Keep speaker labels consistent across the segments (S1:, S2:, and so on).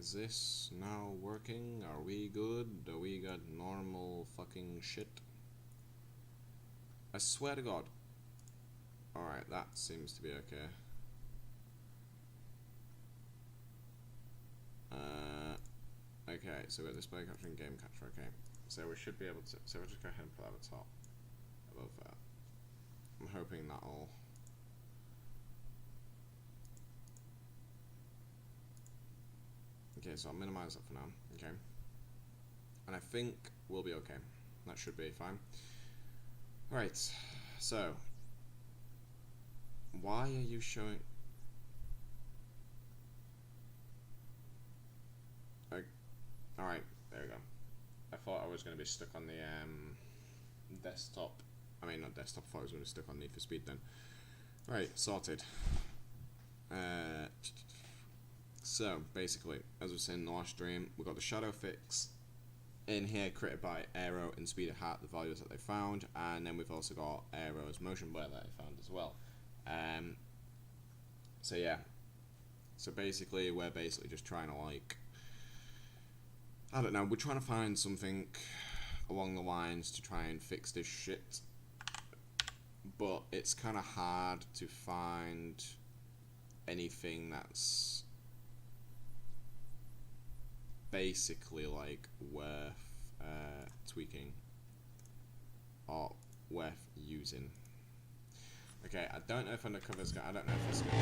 S1: is this now working? Are we good? Do we got normal fucking shit? I swear to God. Alright, that seems to be okay. Okay, so we're display capture and game capture, okay. So we should be able to, so we'll just go ahead and put that at the top, above that. I'm hoping that'll... Okay, so I'll minimize that for now, okay. And I think we'll be okay. That should be fine. Right, so... Why are you showing... Alright, there we go. I thought I was going to be stuck on the desktop. I mean, not desktop, I thought I was going to be stuck on Need for Speed then. Right, sorted. So, basically, as we were saying in the last stream, we've got the shadow fix in here created by Aero and Speed of Hat, the values that they found, and then we've also got Aero's motion blur that they found as well. So yeah, so basically we're just trying to like, I don't know, we're trying to find something along the lines to try and fix this shit, but it's kind of hard to find anything that's basically like worth tweaking or worth using. Okay, I don't know if Undercover's going, I don't know if it's going
S2: to...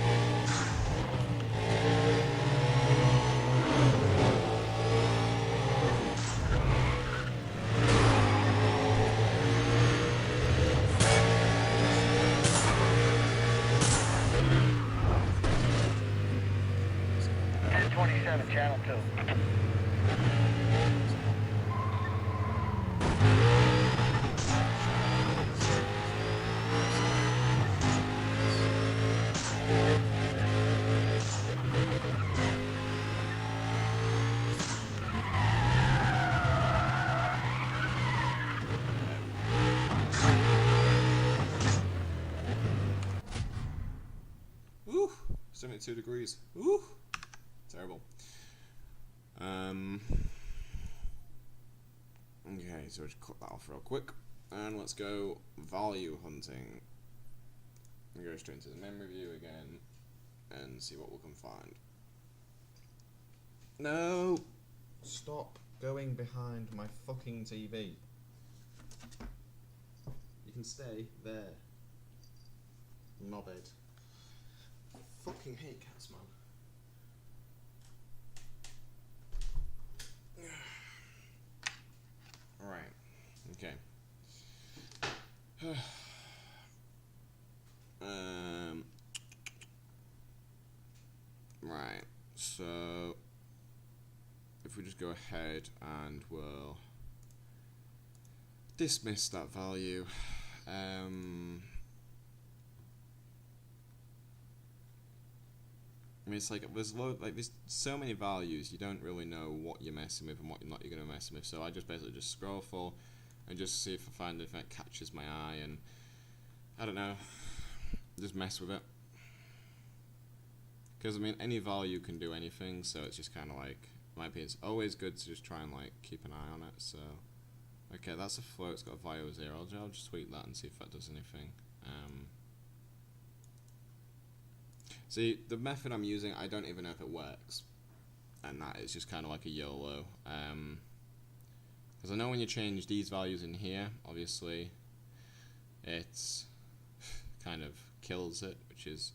S2: Channel 2.
S1: Woo! 72 degrees. Woo! Terrible. Okay, so just cut that off real quick. And let's go value hunting. We go straight into the memory view again and see what we can find. No! Stop going behind my fucking TV. You can stay there. Knobhead. I fucking hate cats, man. Alright, okay. Right, so if we just go ahead and we'll dismiss that value. I mean, it's like there's so many values, you don't really know what you're messing with and what you're not going to mess with. So I just basically just scroll for and just see if I find anything that catches my eye, and I don't know, just mess with it. Because I mean, any value can do anything, so it's just kind of like, in my opinion, it's always good to just try and like keep an eye on it. So okay, that's a flow. It's got a value of 0. I'll just tweak that and see if that does anything. See, the method I'm using, I don't even know if it works, and that is just kind of like a YOLO. Because I know when you change these values in here, obviously, it's kind of kills it, which is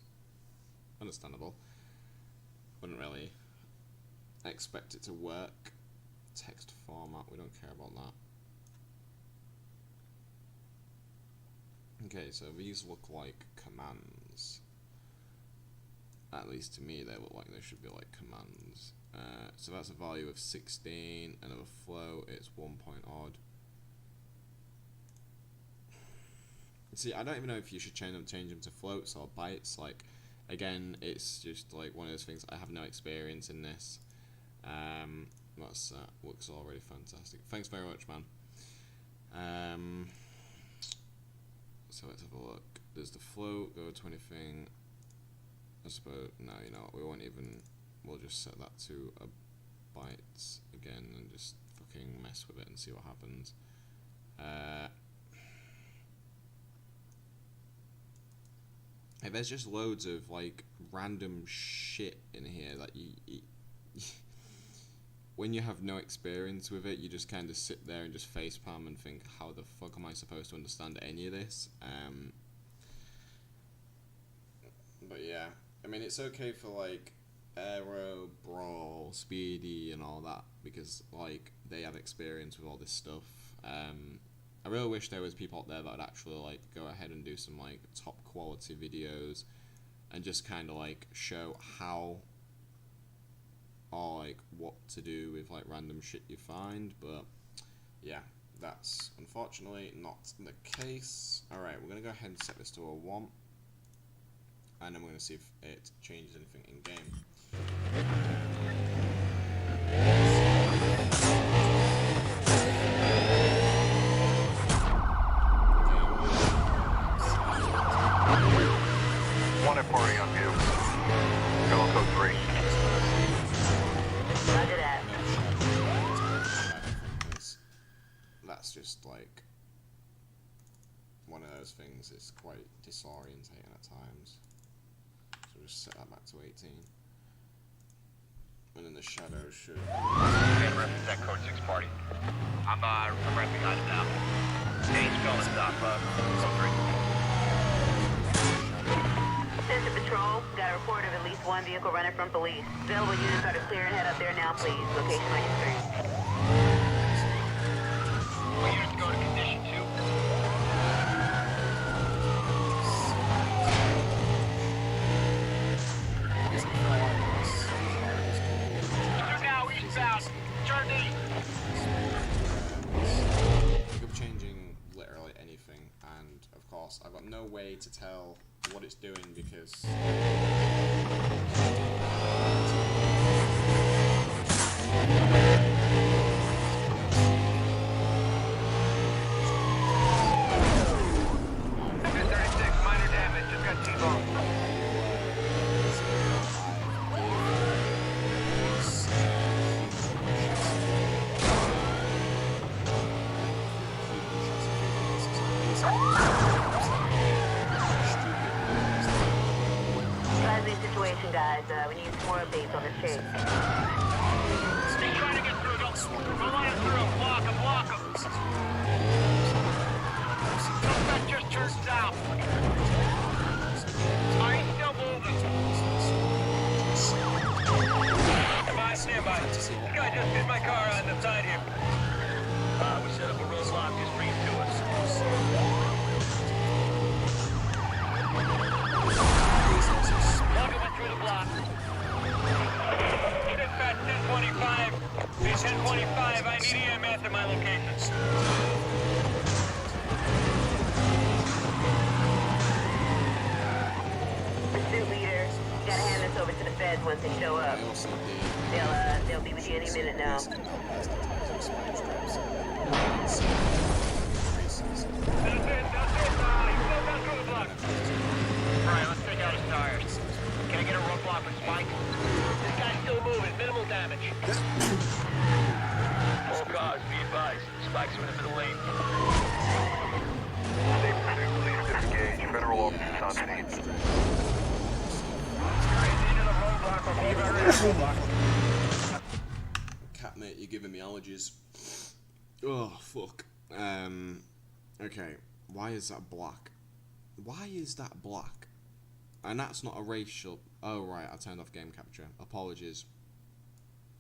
S1: understandable. Wouldn't really expect it to work. Text format, we don't care about that. Okay, so these look like commands. At least to me, they look like they should be like commands. So that's a value of 16, and of a flow, it's 1 point odd. See, I don't even know if you should change them to floats or bytes. Like, again, it's just like one of those things. I have no experience in this. That's looks already fantastic. Thanks very much, man. So let's have a look. There's the float, go to anything. I suppose, no, you know what, we won't even, we'll just set that to a bytes again and just fucking mess with it and see what happens. Hey, there's just loads of like random shit in here that you when you have no experience with it, you just kind of sit there and just facepalm and think, how the fuck am I supposed to understand any of this? But yeah, I mean, it's okay for like Aero, Brawl, Speedy and all that, because like they have experience with all this stuff. I really wish there was people out there that would actually like go ahead and do some like top quality videos and just kind of like show how or like what to do with like random shit you find. But yeah, that's unfortunately not the case. Alright, we're gonna go ahead and set this to a 1, and then we're gonna see if it changes anything in game.
S2: One at party on you. Fellow code 3.
S3: Roger that.
S1: That's just like one of those things. It's quite disorientating at times. So we'll just set that back to 18. And then the shadows should.
S2: Okay, reference that code 6 party. I'm right behind it now. Hey, spell and stop, code 3.
S3: Attention patrol, got a report of at least one vehicle running from police. Available units are to clear and head up there now, please. Location on your screen.
S2: Will units go to condition 2? Now eastbound. Turn east.
S1: It could be changing literally anything, and of course I've got no way to tell what it's doing because
S2: minor damage, just got T-boned.
S3: Situation, guys. We need some more updates on this chase.
S2: He's trying to get through. Don't let him through. Block him. Suspect just turned south. He's still moving. Stand by. This guy just hit my car on the side here. We set up a roadblock. Just bring him to us. Through the block. Dispatch 1025. 1025. I need EMS at my location.
S3: Pursuit leader, gotta hand this over to the feds once they show up. They'll be with you any minute now.
S2: That's it. He's still down through the block. Alright, let's take out his tires. Can I get a roadblock with Spike? This guy's still moving. Minimal damage. All cars, be advised. Spike's in the middle lane. State pursuit, leader disengaged. Federal officers on scene. Into the roadblock.
S1: cat mate, you're giving me allergies. Oh fuck. Okay. Why is that black? Why is that black? And that's not a racial... Oh, right, I turned off game capture. Apologies.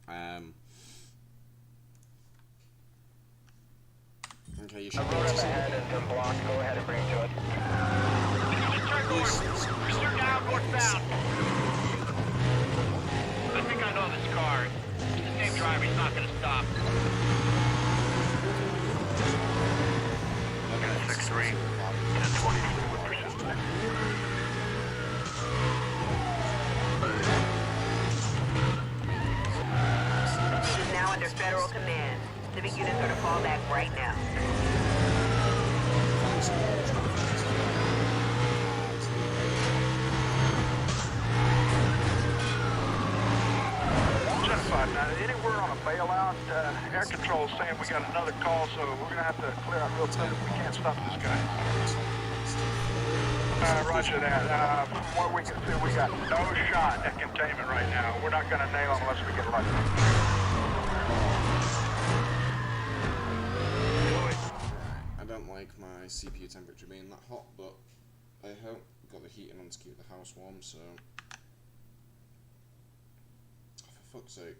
S1: Okay, you should be able to see
S2: ahead and block. Go ahead and bring it to it. Turn down, northbound. I think I know this car. It's the same driver. He's not going to stop. 6-3. 10-20.
S3: Is now under federal command. Civic units are to fall back right now.
S2: Just 5-9. Anywhere on
S4: saying we got another call, so we're gonna have to clear out real quick. We can't stop this guy. Roger that. From what we can see, we got no shot at containment right now. We're not gonna nail him unless we get lucky.
S1: I don't like my CPU temperature being that hot, but I hope got the heating on to keep the house warm, so for fuck's sake.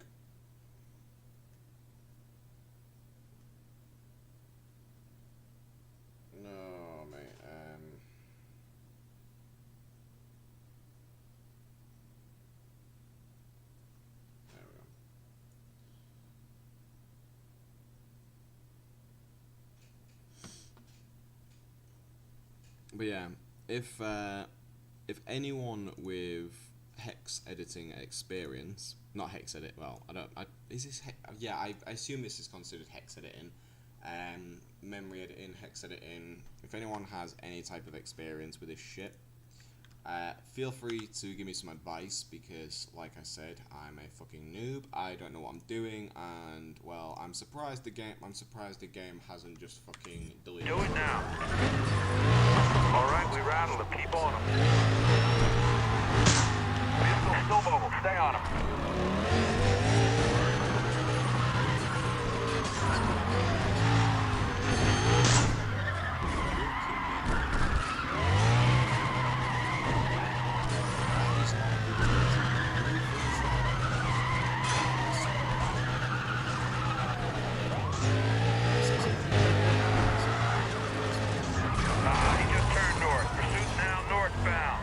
S1: No, mate, there we go. But yeah, if anyone with hex editing experience, not hex edit, well, is this yeah, I assume this is considered hex editing, memory editing, hex editing. If anyone has any type of experience with this shit, feel free to give me some advice, because like I said, I'm a fucking noob. I don't know what I'm doing, and well, I'm surprised the game hasn't just fucking deleted.
S4: Do it now. All right, we rattled him. Keep on him. Still mobile. Stay on him. He just turned north. Pursuit now northbound.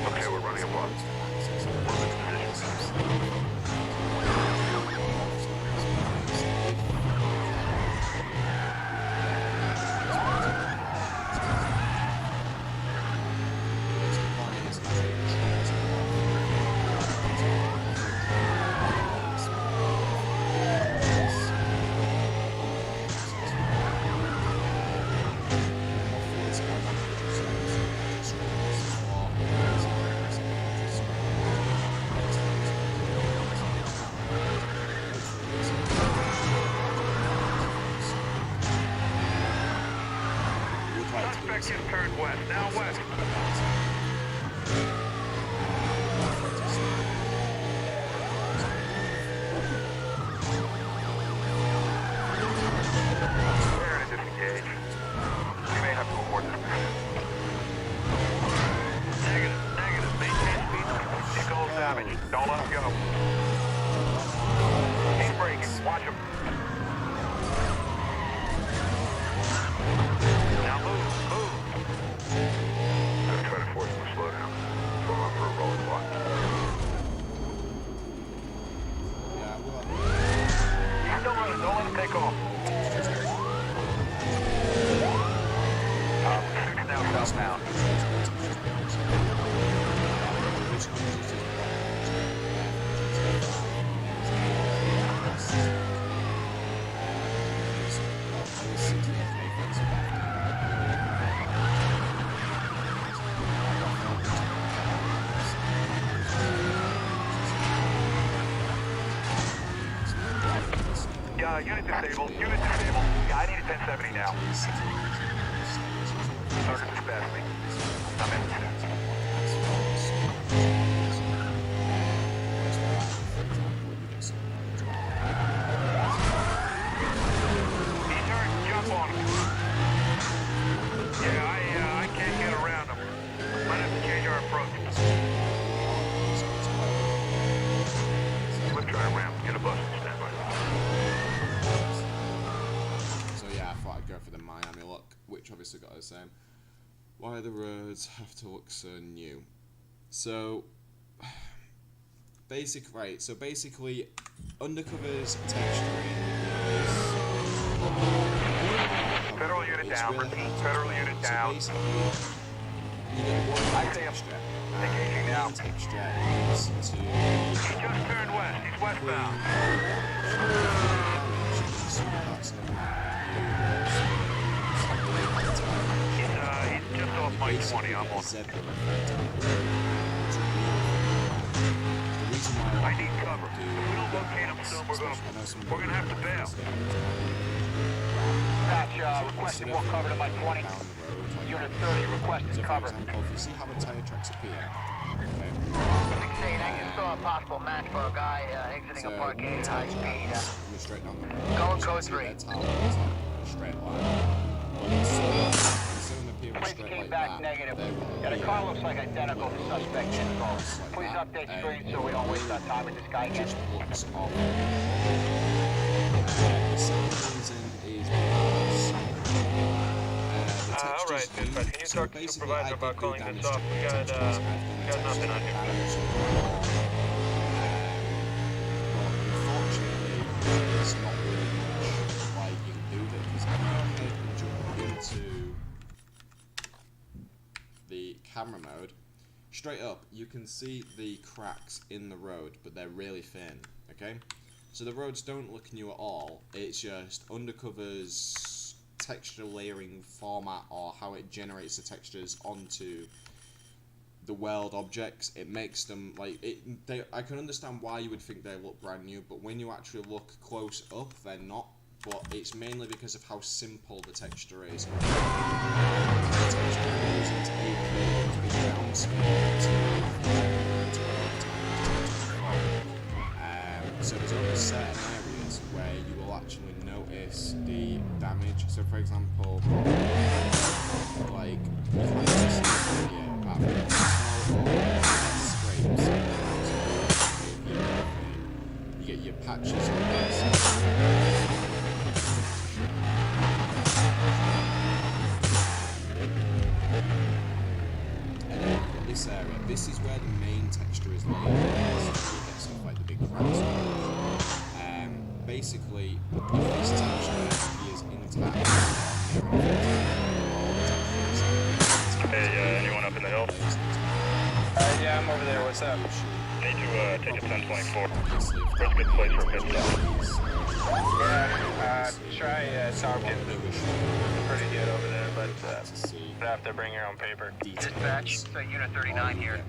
S4: Okay, we're running a block. Suspect just turned west. Now west. They're in a disengage. We may have to abort this mission. Negative. Maintain speed. Vehicle is damaged. Don't let him go. He's braking. Watch him. Now move. I'm gonna try to force him to slow down. Throw him up for a rolling block.
S1: Yeah, well,
S4: He's still running. Don't let him take off. Pursuit's now southbound. Unit disabled. Yeah, I need a 1070 now. Target dispatch me. I'm in. He turned. Jump on him. Yeah, I can't get around him. Might have to change our approach. Let's try a ramp. Get a bus. Stand by.
S1: Go for the Miami look, which obviously got the same. Why the roads have to look so new. So basically Undercover's texturing is
S4: federal unit down,
S1: really
S4: repeat, federal unit down.
S1: So you get one texture,
S4: Engaging now.
S1: one texture is to
S4: He just turned west. He's westbound. He's Just off my 20, I'm on.
S1: Zebra effect on the road. It's a real thing. The reason why
S4: I need cover. If we don't locate him soon, we're gonna have to bail.
S2: Dispatch, requesting more cover to my 20. Unit 30 requesting
S1: So for
S2: cover.
S1: example, if you see how the tire tracks appear, okay,
S2: Saying I just saw a possible match for a guy exiting
S1: so
S2: a parkade
S1: the
S2: high
S1: tire
S2: speed.
S1: tracks coming straight down the road.
S2: Going
S1: So
S2: code
S1: you see
S2: 3.
S1: their tire is like a straight line. But instead of them appearing
S2: Plates
S1: straight
S2: came
S1: like
S2: back
S1: that,
S2: negative.
S1: they will
S2: Yeah, the
S1: appear
S2: car looks like identical to suspect info.
S1: like
S2: Please
S1: that,
S2: update
S1: and
S2: screen so we don't waste our time with this guy again.
S1: just looks off. The second reason is because the
S4: all right,
S1: textures
S4: dispatch. Can you
S1: so
S4: talk to
S1: basically
S4: supervisor
S1: I
S4: about
S1: did do
S4: calling
S1: damage
S4: this off?
S1: to
S4: We
S1: the
S4: got,
S1: textures, I've done
S4: got nothing on
S1: textures
S4: you.
S1: damage to the wall. But unfortunately, there's not really much like you can do there, because if you go ahead and jump into the camera mode, straight up you can see the cracks in the road, but they're really thin, okay? So the roads don't look new at all, it's just Undercover's texture layering format, or how it generates the textures onto the world objects. It makes them like I can understand why you would think they look brand new, but when you actually look close up, they're not. But it's mainly because of how simple the texture is. The texture isn't able to be downscaled so there's only certain areas where you will actually notice the damage. So for example, like you can just see here scrapes. You get your patches on this. And then in this area, this is where the main texture is laid. You get stuff like the big cracks. Basically, if this texture is intact,
S4: Hey, anyone up in the hills?
S5: Yeah, I'm over there. What's up?
S4: Need to take a 1024. Where's a good place for a pit stop?
S5: Yeah, try Target. Pretty good over there, but you have to bring your own paper.
S2: Dispatch, Unit 39 here.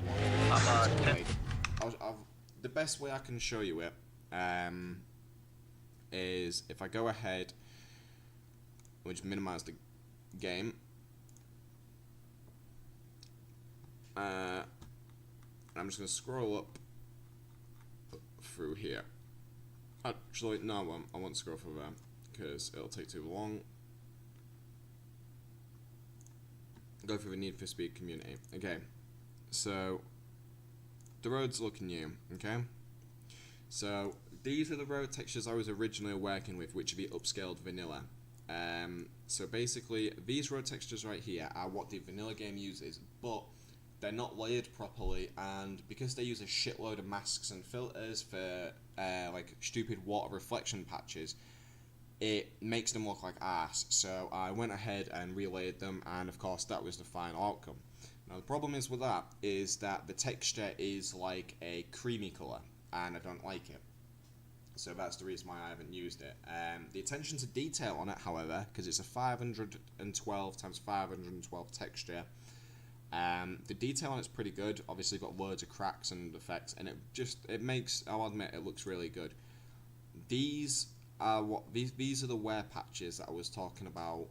S1: The best way I can show you it is if I go ahead, which minimize the game. I'm just going to scroll up through here. Actually, no, I won't scroll through there because it'll take too long. Go through the Need for Speed community. Okay, so the roads look new. Okay, so these are the road textures I was originally working with, which would be upscaled vanilla. So basically, these road textures right here are what the vanilla game uses, but they're not layered properly, and because they use a shitload of masks and filters for like stupid water reflection patches, it makes them look like arse. So I went ahead and relayered them, and of course that was the final outcome. Now the problem is with that is that the texture is like a creamy colour, and I don't like it. So that's the reason why I haven't used it. The attention to detail on it, however, because it's a 512 times 512 texture, the detail on it's pretty good. Obviously got loads of cracks and effects, and it makes, I'll admit, it looks really good. These are these are the wear patches that I was talking about,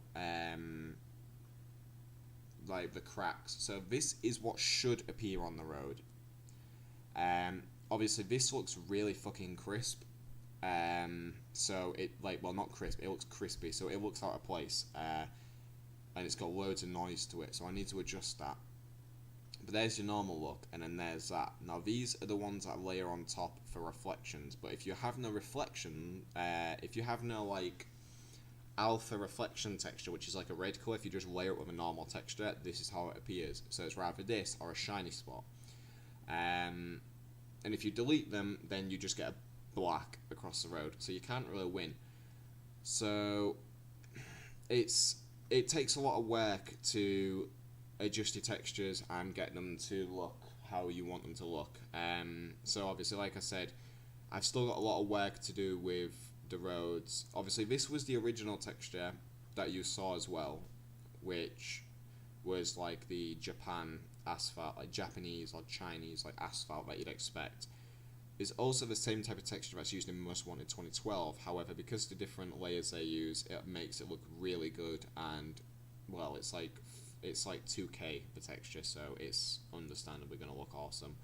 S1: like the cracks. So this is what should appear on the road. Obviously this looks really fucking crisp. So it not crisp, it looks crispy, so it looks out of place, and it's got loads of noise to it, so I need to adjust that. But there's your normal look, and then there's that. Now these are the ones that I layer on top for reflections, but if you have no reflection, if you have no like alpha reflection texture, which is like a red colour, if you just layer it with a normal texture, this is how it appears. So it's rather this or a shiny spot. And if you delete them, then you just get a black across the road, so you can't really win. So it takes a lot of work to adjust your textures and get them to look how you want them to look. So obviously, like I said, I've still got a lot of work to do with the roads. Obviously this was the original texture that you saw as well, which was like the Japan asphalt, like Japanese or Chinese like asphalt that you'd expect, is also the same type of texture that's used in Most Wanted 2012. However, because the different layers they use, it makes it look really good, and well, it's like 2K the texture, so it's understandably going to look awesome.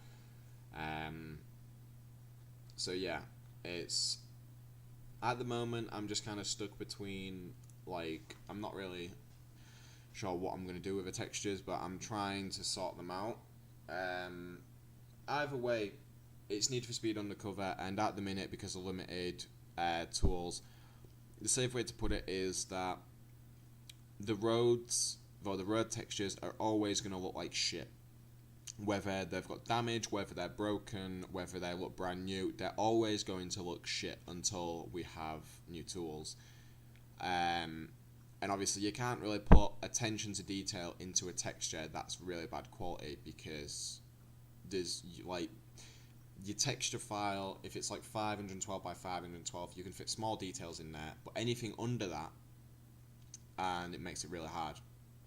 S1: So yeah, it's at the moment I'm just kind of stuck between, like, I'm not really sure what I'm going to do with the textures, but I'm trying to sort them out. Either way, it's Need for Speed Undercover, and at the minute, because of limited tools, the safe way to put it is that the roads, or the road textures, are always going to look like shit. Whether they've got damage, whether they're broken, whether they look brand new, they're always going to look shit until we have new tools. And obviously you can't really put attention to detail into a texture that's really bad quality, because there's, like, your texture file, if it's like 512 by 512, you can fit small details in there, but anything under that, and it makes it really hard.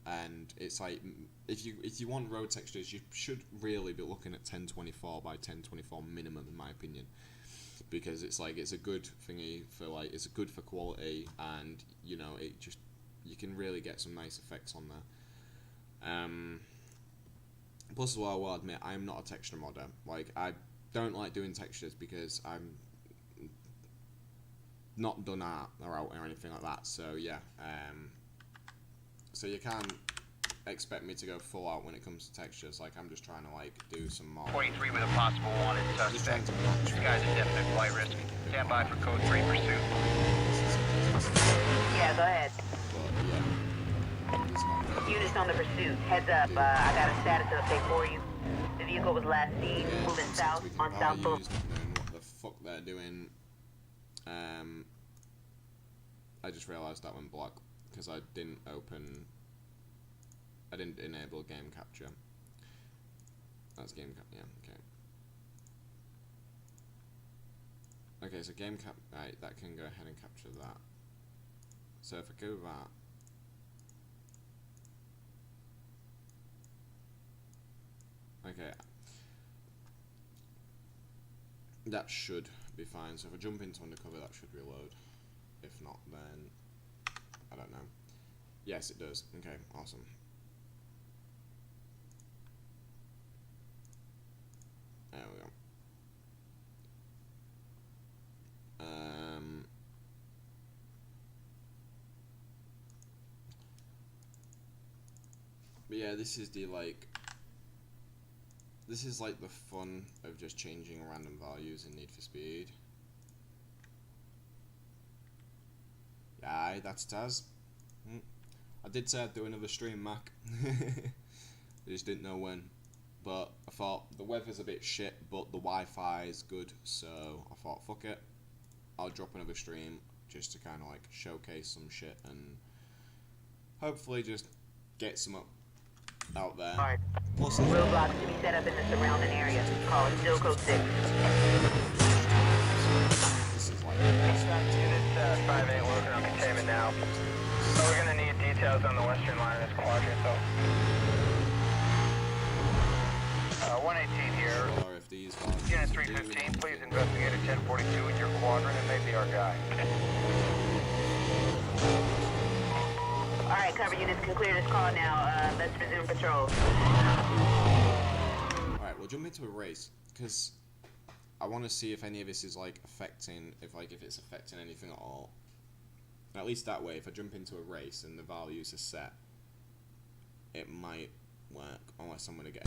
S1: And it's like, if you want road textures, you should really be looking at 1024 by 1024 minimum, in my opinion, because it's like, it's a good thingy for, like, it's good for quality, and you know, it just, you can really get some nice effects on there. Plus as well, I will admit, I'm not a texture modder. Like, I don't like doing textures because I'm not done art or anything like that, so yeah. So you can't expect me to go full out when it comes to textures. Like, I'm just trying to, like, do some more.
S2: 23 with a possible wanted
S1: Just trying
S2: suspect.
S1: to match.
S2: This guy's a definite flight risk. Stand by for code 3 pursuit.
S3: Yeah, go ahead.
S1: But yeah, it's not good.
S3: Units on the pursuit. Heads up, I got a status update for you. The vehicle was last seen
S1: Yeah,
S3: moving
S1: since
S3: south
S1: we can
S3: on
S1: power
S3: South Boulevard.
S1: use, knowing what the fuck they're doing. I just realised that went black because I didn't enable game capture. That's game cap. Yeah, okay. Okay, so game cap. Right, that can go ahead and capture that. So if I go that. Okay. That should be fine. So if I jump into Undercover, that should reload. If not, then I don't know. Yes, it does. Okay, awesome. There we go. But yeah, this is the, like, this is like the fun of just changing random values in Need for Speed. Yeah, that's Taz. I did say I'd do another stream, Mac. I just didn't know when. But I thought the weather's a bit shit, but the Wi-Fi is good, so I thought, fuck it. I'll drop another stream just to kind of, like, showcase some shit and hopefully just get some out there.
S3: Alright.
S1: Plus,
S3: Roadblocks to be set up in the surrounding area. Call it still code 6.
S1: this is like,
S5: Dispatch unit 5-8 working on containment now. So we're gonna need details on the western line of this quadrant, so. 118 here.
S1: or if these values
S5: Unit
S1: do
S5: 315, please
S1: anything.
S5: investigate a 1042 in your quadrant and maybe our guy.
S3: Alright, cover units can clear this call now. Let's resume patrol.
S1: Alright, we'll jump into a race, because I want to see if any of this is, like, affecting, if it's affecting anything at all. At least that way, if I jump into a race and the values are set, it might work, unless I'm going to get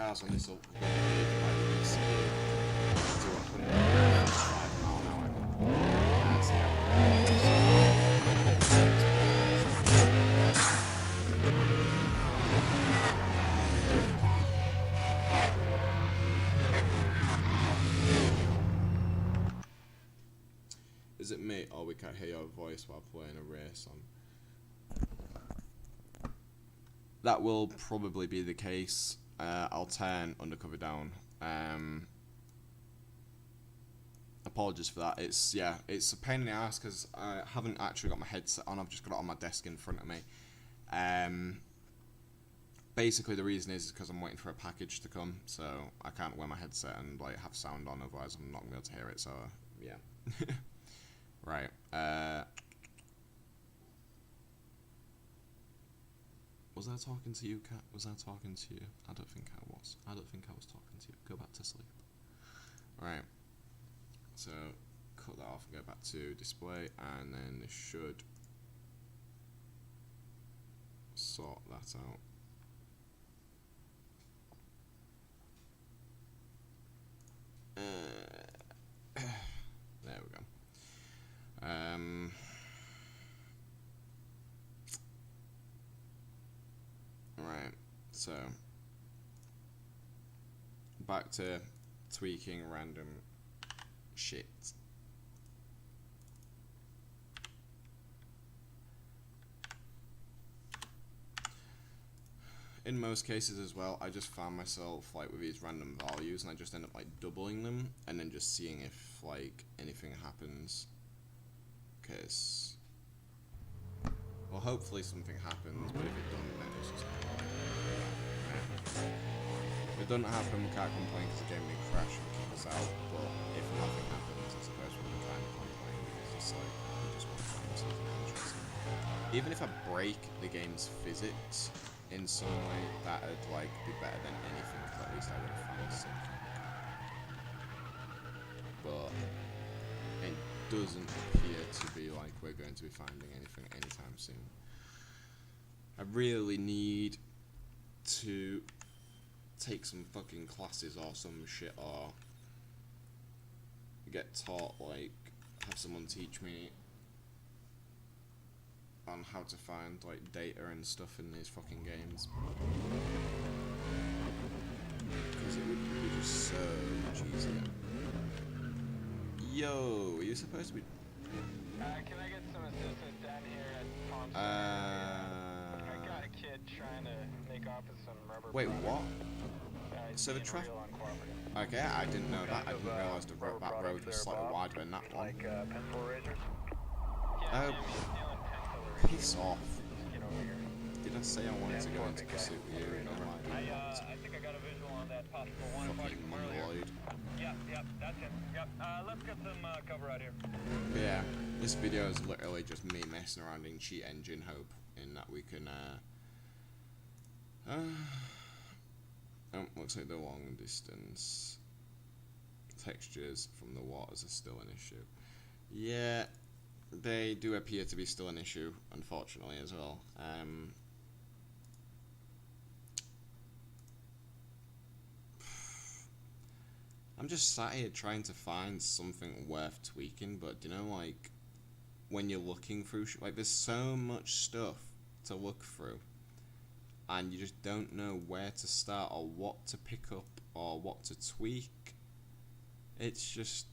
S1: cars on this will go like you see to 105 mile an hour. That's the Is it me? Oh, we can't hear your voice while playing a race on. That will probably be the case. I'll turn Undercover down. Apologies for that. It's a pain in the ass because I haven't actually got my headset on. I've just got it on my desk in front of me. Basically, the reason is because I'm waiting for a package to come, so I can't wear my headset and like have sound on. Otherwise, I'm not gonna be able to hear it. So yeah. Right. Was I talking to you, Kat? Was I talking to you? I don't think I was. I don't think I was talking to you. Go back to sleep. Right. So, cut that off and go back to display, and then this should sort that out. There we go. Right, so back to tweaking random shit. In most cases as well, I just found myself like with these random values and I just end up like doubling them and then just seeing if like anything happens. Cause well, hopefully something happens, but if it doesn't, then it's just if it doesn't happen, we can't complain because the game may crash and kick us out, but if nothing happens, I suppose we can kind of complain because it's like, we just want to find something interesting. Even if I break the game's physics in some way, that'd like be better than anything, because at least I would have found something. But it doesn't appear to be like we're going to be finding anything anytime soon. I really need to take some fucking classes or some shit, or get taught, like have someone teach me on how to find like data and stuff in these fucking games, because it would be just so much easier. Yo, are you supposed to be?
S5: Can I get some assistance down here at Palm Springs? I got a kid trying to make off with some rubber.
S1: Wait, what?
S5: So the traffic.
S1: Okay, I didn't know that. I didn't realise that road was slightly wider than that one.
S4: Like pencil erasers?
S1: Oh, piss off. Did I say I wanted to go into pursuit with you? No, I did not.
S2: I think I got a visual on that possible one
S1: Fucking
S2: from earlier.
S1: mongoloid.
S2: Yep, that's him. Yep. Let's get some cover out here.
S1: Yeah, this video is literally just me messing around in Cheat Engine, hope in that we can oh, looks like the long distance textures from the waters are still an issue. Yeah, they do appear to be still an issue, unfortunately, as well. I'm just sat here trying to find something worth tweaking, but you know, like, when you're looking through, like, there's so much stuff to look through, and you just don't know where to start, or what to pick up, or what to tweak. It's just,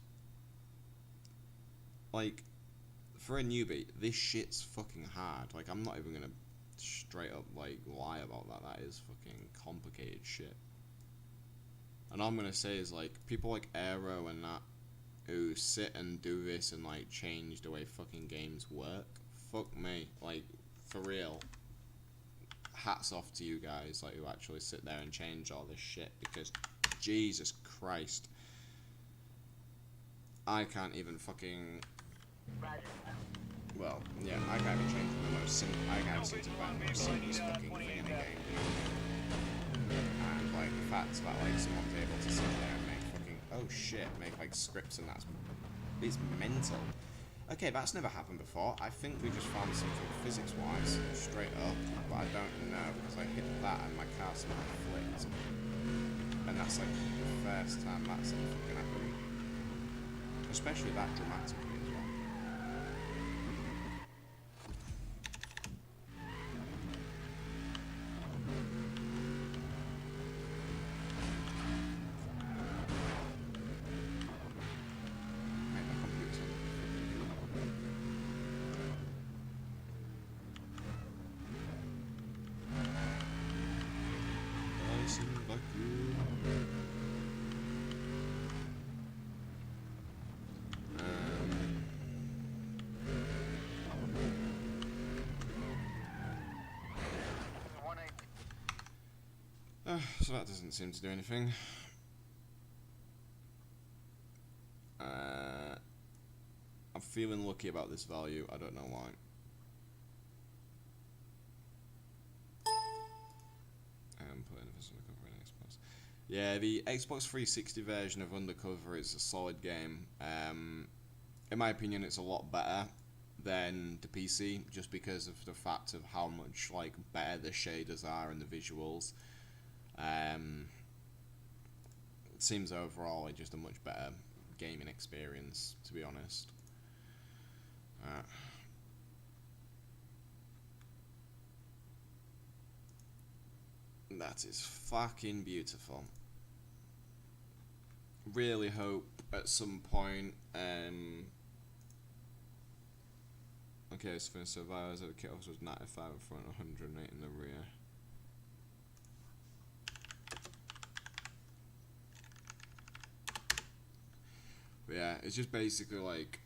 S1: like, for a newbie, this shit's fucking hard. Like, I'm not even gonna straight up, like, lie about that. That is fucking complicated shit. And all I'm gonna say is, like, people like Aero and that, who sit and do this and, like, change the way fucking games work, fuck me. Like, for real. Hats off to you guys, like, who actually sit there and change all this shit, because Jesus Christ. I can't even fucking... Well, yeah, I can't even change the most simple... I can't seem to find the most simplest fucking thing in the game. And, like, the fact that, like, someone's able to sit there and make fucking... Oh shit, make, like, scripts and that's... It's mental. Okay, that's never happened before. I think we just found something physics-wise, straight up, but I don't know, because I hit that and my car somehow flicked. And that's like the first time that's ever fucking happened. Especially that dramatically as well. Mate, my computer's on so that doesn't seem to do anything. I'm feeling lucky about this value, I don't know why. Putting this Undercover in Xbox. Yeah, the Xbox 360 version of Undercover is a solid game. In my opinion, it's a lot better than the PC, just because of the fact of how much like better the shaders are and the visuals. It seems overall like just a much better gaming experience, to be honest. That is fucking beautiful. Really hope at some point. Okay, so for survivors, the kit-offs was 95 in front, 108 in the rear. But yeah, it's just basically like,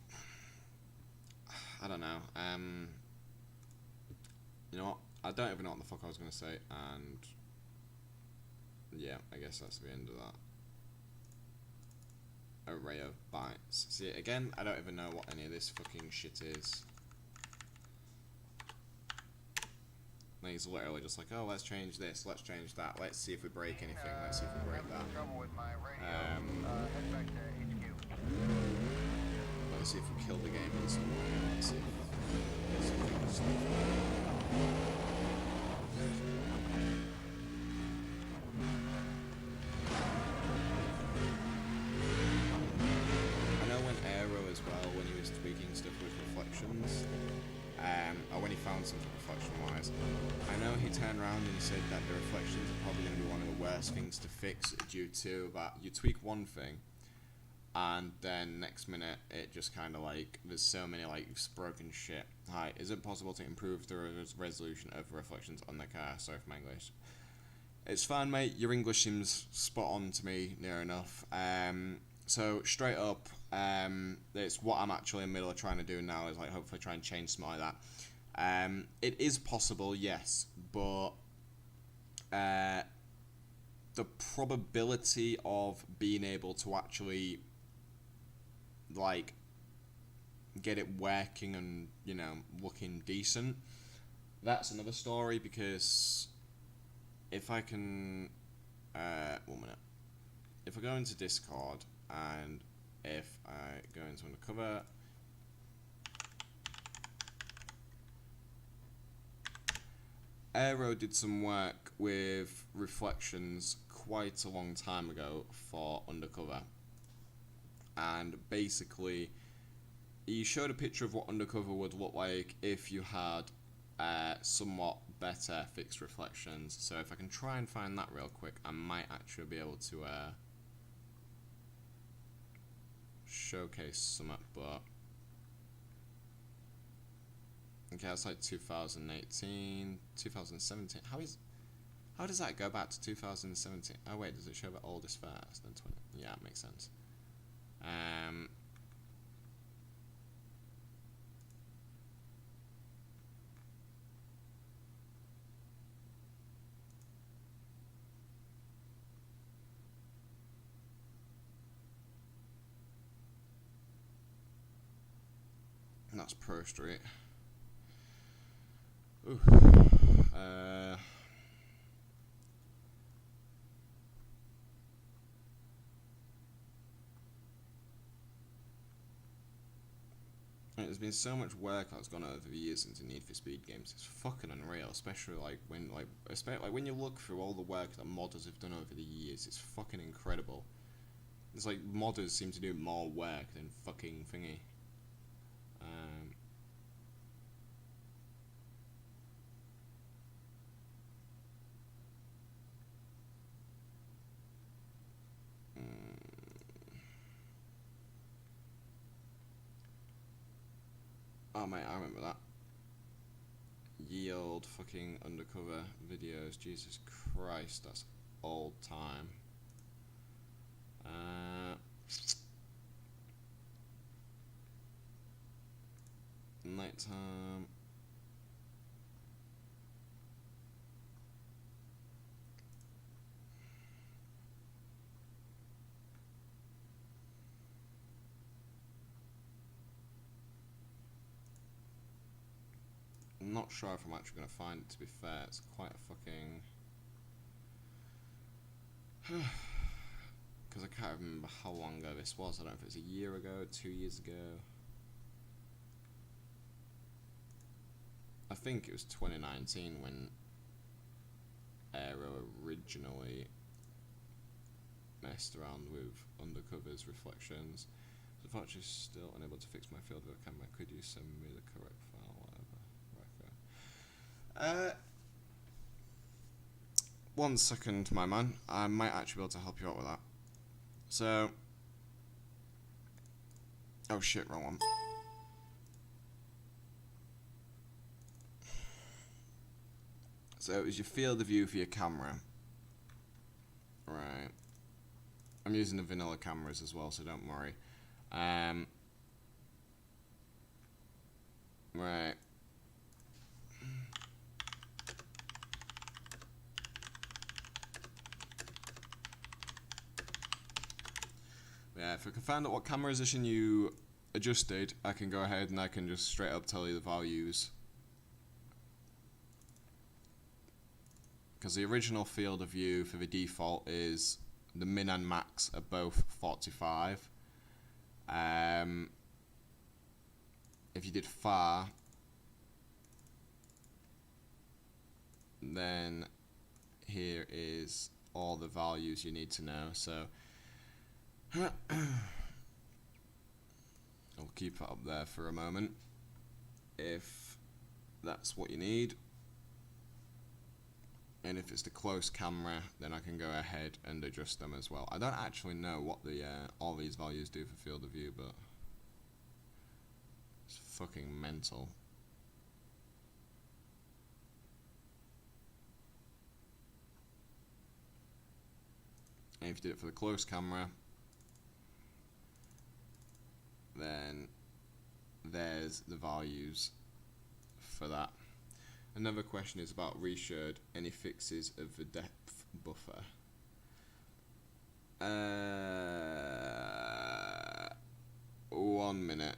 S1: I don't know. You know what? I don't even know what the fuck I was gonna say, and yeah, I guess that's the end of that array of bytes. See, again, I don't even know what any of this fucking shit is. Like, he's literally just like, oh, let's change this, let's change that, let's see if we break anything, let's see if we break that. Let's see if we kill the game in some way, let's see if something's I know when Aero as well, when he was tweaking stuff with reflections, or when he found something reflection-wise, I know he turned around and he said that the reflections are probably going to be one of the worst things to fix due to that you tweak one thing, and then next minute it just kind of like, there's so many like broken shit. Hi, is it possible to improve the resolution of reflections on the car? Sorry for my English. It's fine, mate, your English seems spot on to me, near enough. So straight up, it's what I'm actually in the middle of trying to do now, is like hopefully try and change something like that. It is possible, yes, but the probability of being able to actually like get it working and, you know, looking decent, that's another story, because if I can 1 minute, if I go into Discord and if I go into Undercover, Aero did some work with reflections quite a long time ago for Undercover, and basically he showed a picture of what Undercover would look like if you had somewhat better fixed reflections. So if I can try and find that real quick, I might actually be able to showcase some, but okay, that's like 2018, 2017. How does that go back to 2017? Oh wait, does it show the oldest first? Then 20? Yeah, it makes sense. And that's Pro Street. Ooh. And there's been so much work that's gone over the years into Need for Speed games. It's fucking unreal, especially when you look through all the work that modders have done over the years. It's fucking incredible. It's like modders seem to do more work than fucking thingy. Oh mate, I remember that. Ye old fucking Undercover videos. Jesus Christ, that's old time. Nighttime. I'm not sure if I'm actually going to find it, to be fair. It's quite a fucking... Because I can't remember how long ago this was. I don't know if it's a year ago, 2 years ago. I think it was 2019 when Aero originally messed around with Undercover's reflections. So if I'm actually still unable to fix my field of view camera, could you send me the correct file? Whatever. Right, okay. 1 second, my man. I might actually be able to help you out with that. So... Oh shit, wrong one. So it was your field of view for your camera. Right. I'm using the vanilla cameras as well, so don't worry. Right. Yeah, if I can find out what camera position you adjusted, I can go ahead and I can just straight up tell you the values. Because the original field of view for the default is the min and max are both 45. If you did far, then here is all the values you need to know. So I'll keep it up there for a moment if that's what you need. And if it's the close camera, then I can go ahead and adjust them as well. I don't actually know what the all these values do for field of view, but it's fucking mental. And if you did it for the close camera, then there's the values for that. Another question is about reshared, any fixes of the depth buffer. 1 minute.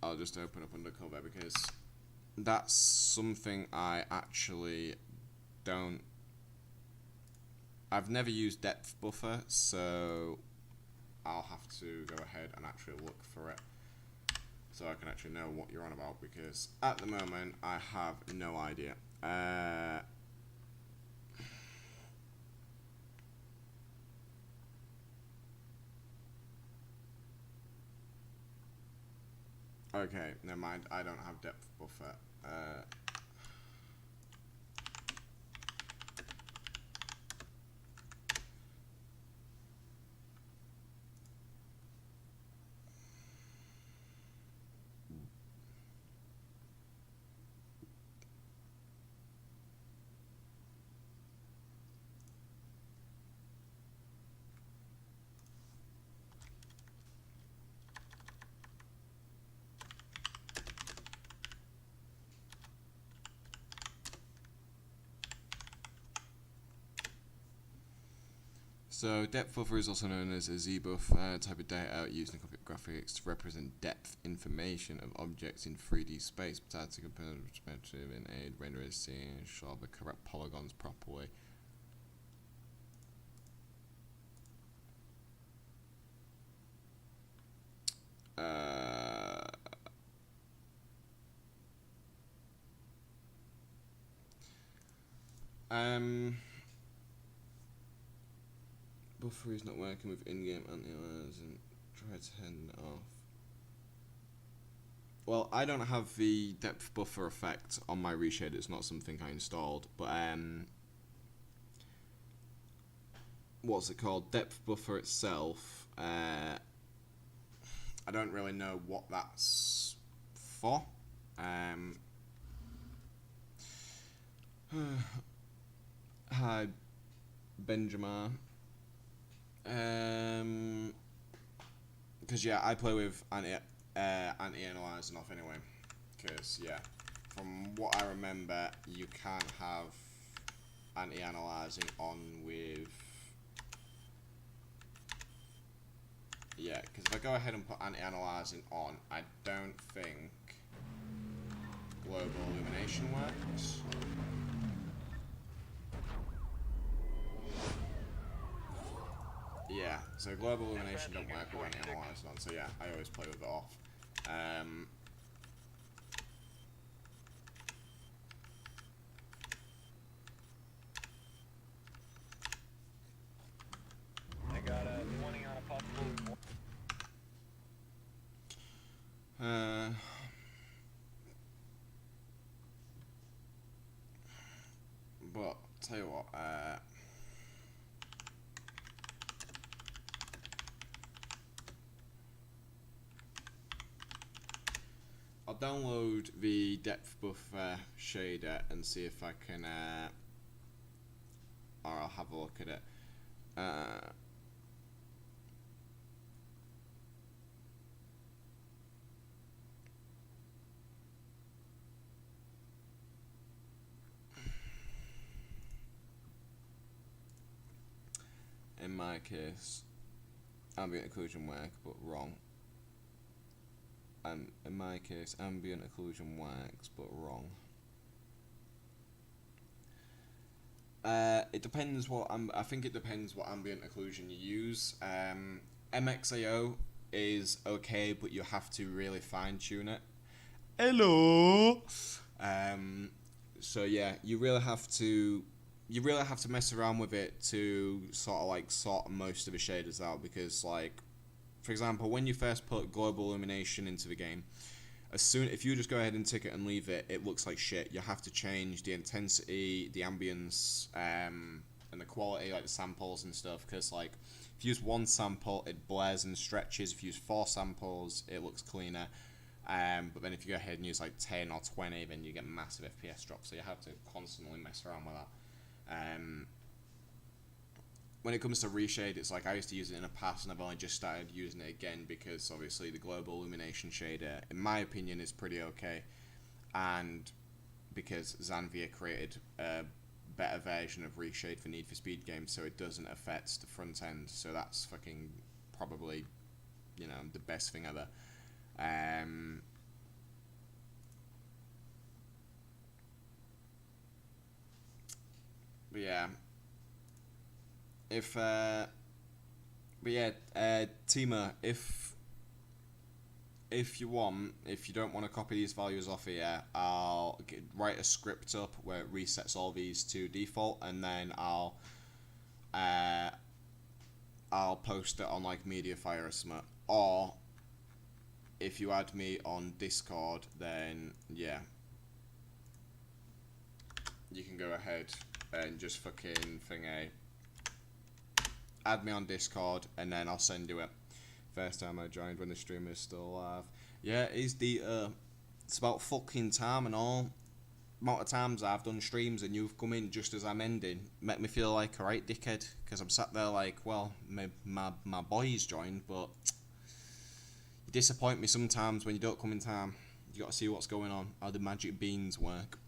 S1: I'll just open up Undercover because that's something I actually don't... I've never used depth buffer, so I'll have to go ahead and actually look for it, so I can actually know what you're on about, because at the moment I have no idea. Okay, never mind, I don't have depth buffer. So depth buffer is also known as a Z-buff, type of data used in computer graphics to represent depth information of objects in 3D space, but to compare perspective in aid renderers seeing show the correct polygons properly. Buffer is not working with in-game anti-alias and try to turn it off. Well, I don't have the depth buffer effect on my reshader. It's not something I installed, but what's it called? Depth buffer itself. I don't really know what that's for. Hi, Benjamin. Because yeah, I play with anti-analyzing off anyway. Because yeah, from what I remember, you can't have anti-analyzing on with. Yeah, because if I go ahead and put anti-analyzing on, I don't think global illumination works. Yeah, so global illumination don't work with anti-analyzing on, so yeah, I always play with it off.
S5: I got a 20 on a possible.
S1: But tell you what, I'll download the depth buffer shader and see if I can, or I'll have a look at it. In my case, ambient occlusion work, but wrong. And in my case, ambient occlusion works, but wrong. It depends what I think it depends what ambient occlusion you use. MXAO is okay, but you have to really fine tune it. Hello. So yeah, you really have to mess around with it to sort most of the shaders out, because like, for example, when you first put global illumination into the game, if you just go ahead and tick it and leave it, it looks like shit. You have to change the intensity, the ambience, and the quality, like the samples and stuff, because like if you use one sample, it blurs and stretches. If you use 4 samples, it looks cleaner. But then if you go ahead and use like 10 or 20, then you get massive FPS drops. So you have to constantly mess around with that. When it comes to reshade, it's like I used to use it in the past, and I've only just started using it again because obviously the global illumination shader, in my opinion, is pretty okay, and because Zanvia created a better version of reshade for Need for Speed games, so it doesn't affect the front end. So that's fucking probably, the best thing ever. But yeah. Tima, if you don't want to copy these values off here, I'll write a script up where it resets all these to default, and then I'll post it on like Mediafire or something. Or if you add me on Discord, then yeah, you can go ahead and just fucking add me on Discord, and then I'll send you it. First time I joined when the streamer is still alive. Yeah, it's about fucking time and all. Amount of times I've done streams and you've come in just as I'm ending. Make me feel like a right dickhead, because I'm sat there like, well, my boy's joined, but you disappoint me sometimes when you don't come in time. You got to see what's going on, how the magic beans work.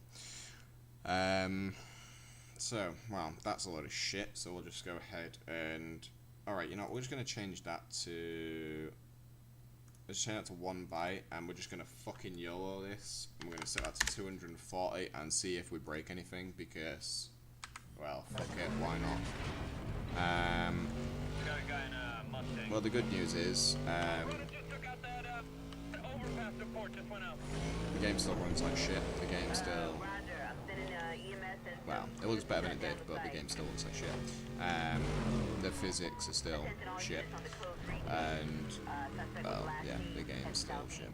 S1: So, well, that's a lot of shit, so we'll just go ahead and... Alright, we're just going to change that to... Let's change that to 1 byte, and we're just going to fucking YOLO this. And we're going to set that to 240 and see if we break anything, because... Well, fuck it, why not? Well, the good news is... the game still runs like shit. The game still... well, it looks better than it did, but the game still looks like shit. The physics are still shit, and well, yeah, the game's still shit.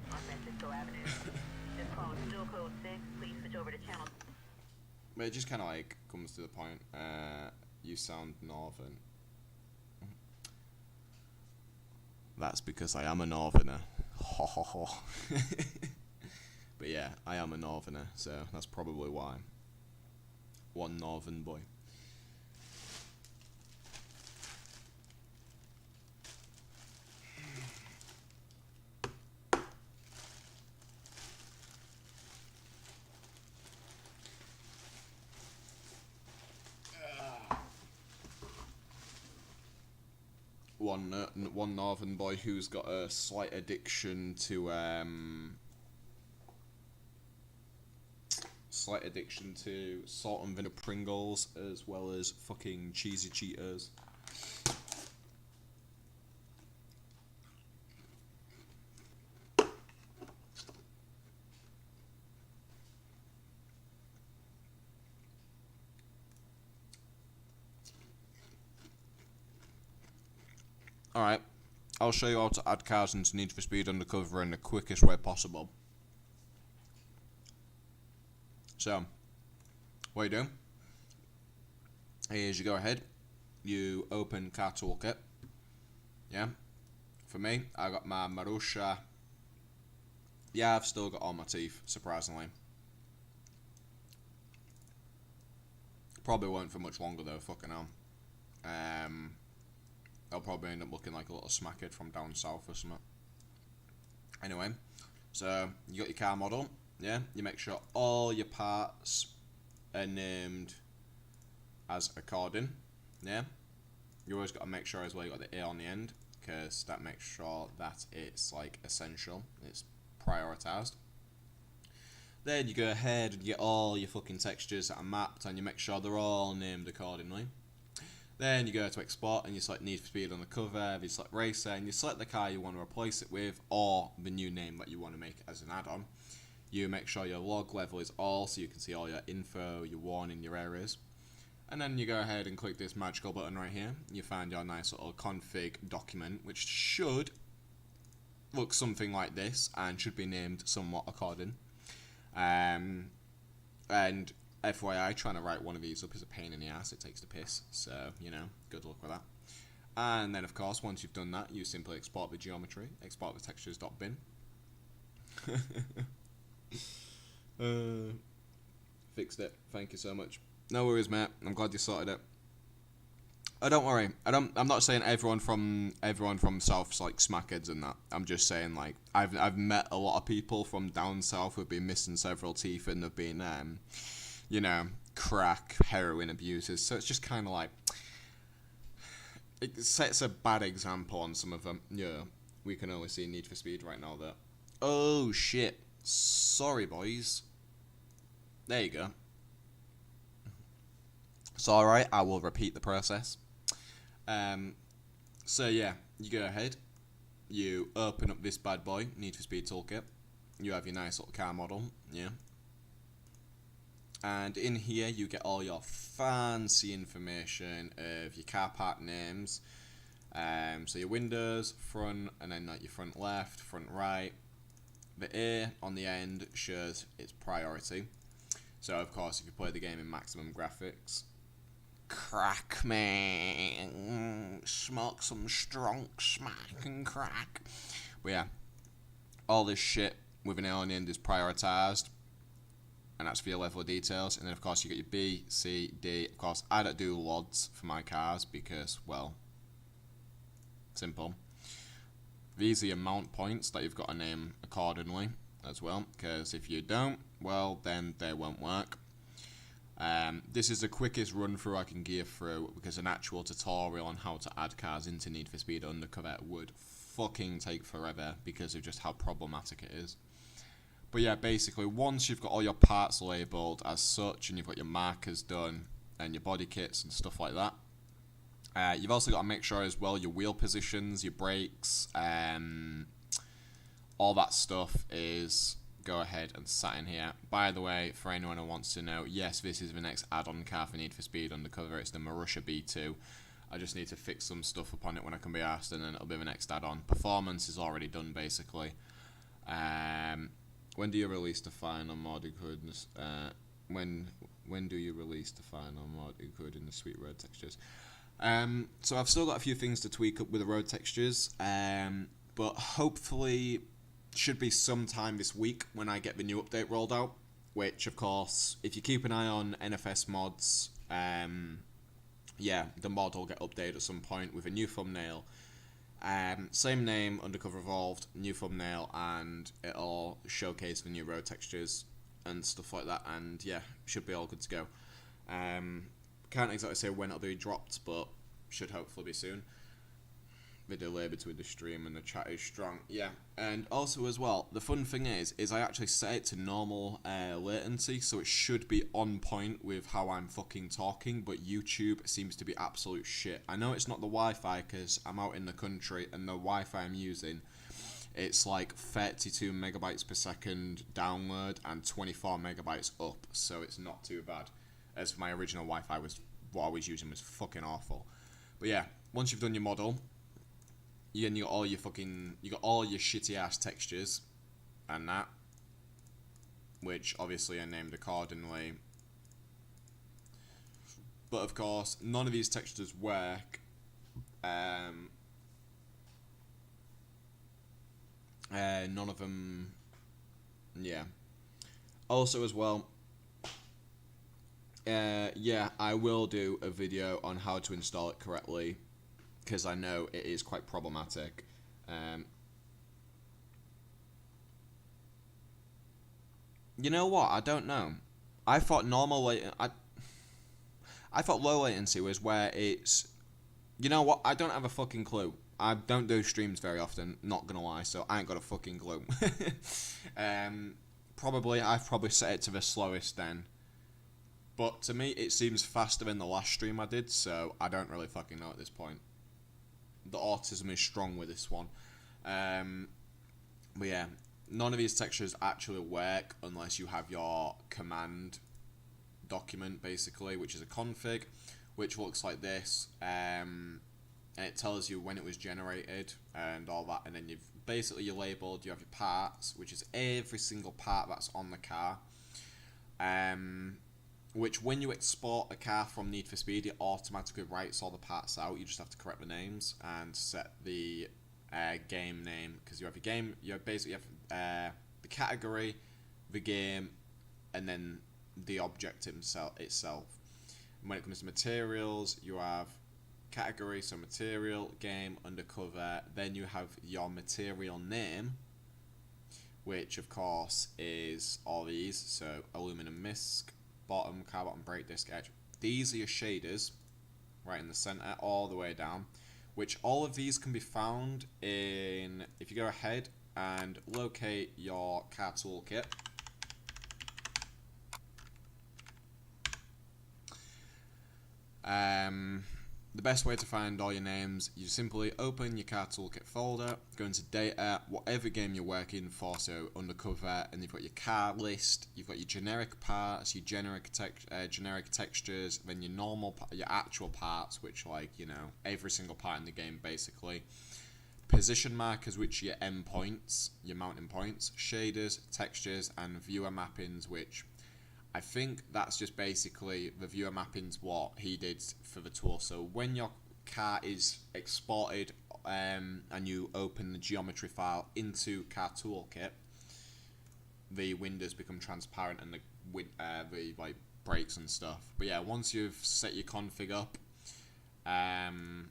S1: But it just kind of like comes to the point. You sound northern. That's because I am a northerner. Ho ho ho. But yeah, I am a northerner, so that's probably why. One northern boy. One northern boy who's got a slight addiction to salt and vinegar Pringles, as well as fucking cheesy Cheetos. Alright, I'll show you how to add cars into Need for Speed Undercover in the quickest way possible. So, what you do is you go ahead, you open Car Toolkit, yeah. For me, I got my Marussia. Yeah, I've still got all my teeth, surprisingly. Probably won't for much longer though, fucking hell. I'll probably end up looking like a little smackhead from down south or something. Anyway, so you got your car model, yeah? You make sure all your parts are named as according, yeah? You always got to make sure as well you got the A on the end, because that makes sure that it's like essential, it's prioritized. Then you go ahead and get all your fucking textures that are mapped, and you make sure they're all named accordingly. Then you go to export and you select Need for Speed Undercover, you select Racer, and you select the car you want to replace it with, or the new name that you want to make as an add-on. You make sure your log level is all, so you can see all your info, your warning, your errors. And then you go ahead and click this magical button right here. You find your nice little config document, which should look something like this, and should be named somewhat according. And FYI, trying to write one of these up is a pain in the ass. It takes the piss, so, you know, good luck with that. And then, of course, once you've done that, you simply export the geometry, export the textures.bin. Fixed it. Thank you so much. No worries, mate. I'm glad you sorted it. Oh, don't worry. I'm not saying everyone from South's like smackheads and that. I'm just saying like I've met a lot of people from down south who've been missing several teeth and have been you know, crack, heroin abusers. So it's just kind of like, it sets a bad example on some of them. Yeah, we can only see Need for Speed right now that, oh shit, sorry boys. There you go. It's alright, I will repeat the process. So yeah, you go ahead, you open up this bad boy, Need for Speed Toolkit. You have your nice little car model, yeah. And in here you get all your fancy information of your car part names. So your windows, front, and then like your front left, front right. The A on the end shows its priority. So of course if you play the game in maximum graphics, crack man, smoke some strong smack and crack. But yeah, all this shit with an A on the end is prioritized. And that's for your level of details. And then of course you got your B, C, D. Of course I don't do LODs for my cars because, well, simple. These are your mount points that you've got to name accordingly as well, because if you don't, well, then they won't work. This is the quickest run through I can give through, because an actual tutorial on how to add cars into Need for Speed Undercover would fucking take forever because of just how problematic it is. But yeah, basically, once you've got all your parts labelled as such, and you've got your markers done, and your body kits and stuff like that, you've also got to make sure as well your wheel positions, your brakes, all that stuff is go ahead and sat in here. By the way, for anyone who wants to know, yes, this is the next add-on car for Need for Speed Undercover. It's the Marussia B2. I just need to fix some stuff upon it when I can be asked, and then it'll be the next add-on. Performance is already done, basically. When do you release the final mod including when do you release the final mod including the sweet road textures? So I've still got a few things to tweak up with the road textures, but hopefully should be sometime this week when I get the new update rolled out, which of course, if you keep an eye on NFS mods, yeah, the mod will get updated at some point with a new thumbnail. Same name, Undercover Evolved, new thumbnail, and it'll showcase the new road textures and stuff like that, and yeah, should be all good to go. Can't exactly say when it'll be dropped, but should hopefully be soon. The delay between the stream and the chat is strong. Yeah, and also as well, the fun thing is I actually set it to normal latency, so it should be on point with how I'm fucking talking, but YouTube seems to be absolute shit. I know it's not the Wi-Fi, because I'm out in the country, and the Wi-Fi I'm using, it's like 32 megabytes per second download, and 24 megabytes up, so it's not too bad. As for my original Wi-Fi, what I was using was fucking awful. But yeah, once you've done your model, you got all your shitty ass textures and that, which obviously are named accordingly. But of course, none of these textures work. None of them. Yeah. Also as well. Yeah, I will do a video on how to install it correctly, because I know it is quite problematic. You know what? I don't know. I thought I thought low latency was where it's. You know what? I don't have a fucking clue. I don't do streams very often, not gonna lie, so I ain't got a fucking clue. I've probably set it to the slowest then. But to me, it seems faster than the last stream I did, so I don't really fucking know at this point. The autism is strong with this one. But yeah, none of these textures actually work unless you have your command document, basically, which is a config, which looks like this. And it tells you when it was generated and all that, and then you have your parts, which is every single part that's on the car. Which when you export a car from Need for Speed, it automatically writes all the parts out. You just have to correct the names and set the game name, because you have your game. You basically have the category, the game, and then the object itself. And when it comes to materials, you have category, so material, game, undercover. Then you have your material name, which of course is all these. So aluminum misc, bottom, car bottom, brake disc, edge. These are your shaders, right in the center, all the way down, which all of these can be found in, if you go ahead and locate your car toolkit. The best way to find all your names, you simply open your car toolkit folder, go into data, whatever game you're working for, so undercover, and you've got your car list, you've got your generic parts, your generic textures, then your your actual parts, which, like, you know, every single part in the game basically. Position markers, which are your endpoints, your mounting points, shaders, textures, and viewer mappings, which I think that's just basically the viewer mappings what he did for the tool. So when your car is exported and you open the geometry file into Car Toolkit, the windows become transparent and the like brakes and stuff. But yeah, once you've set your config up, and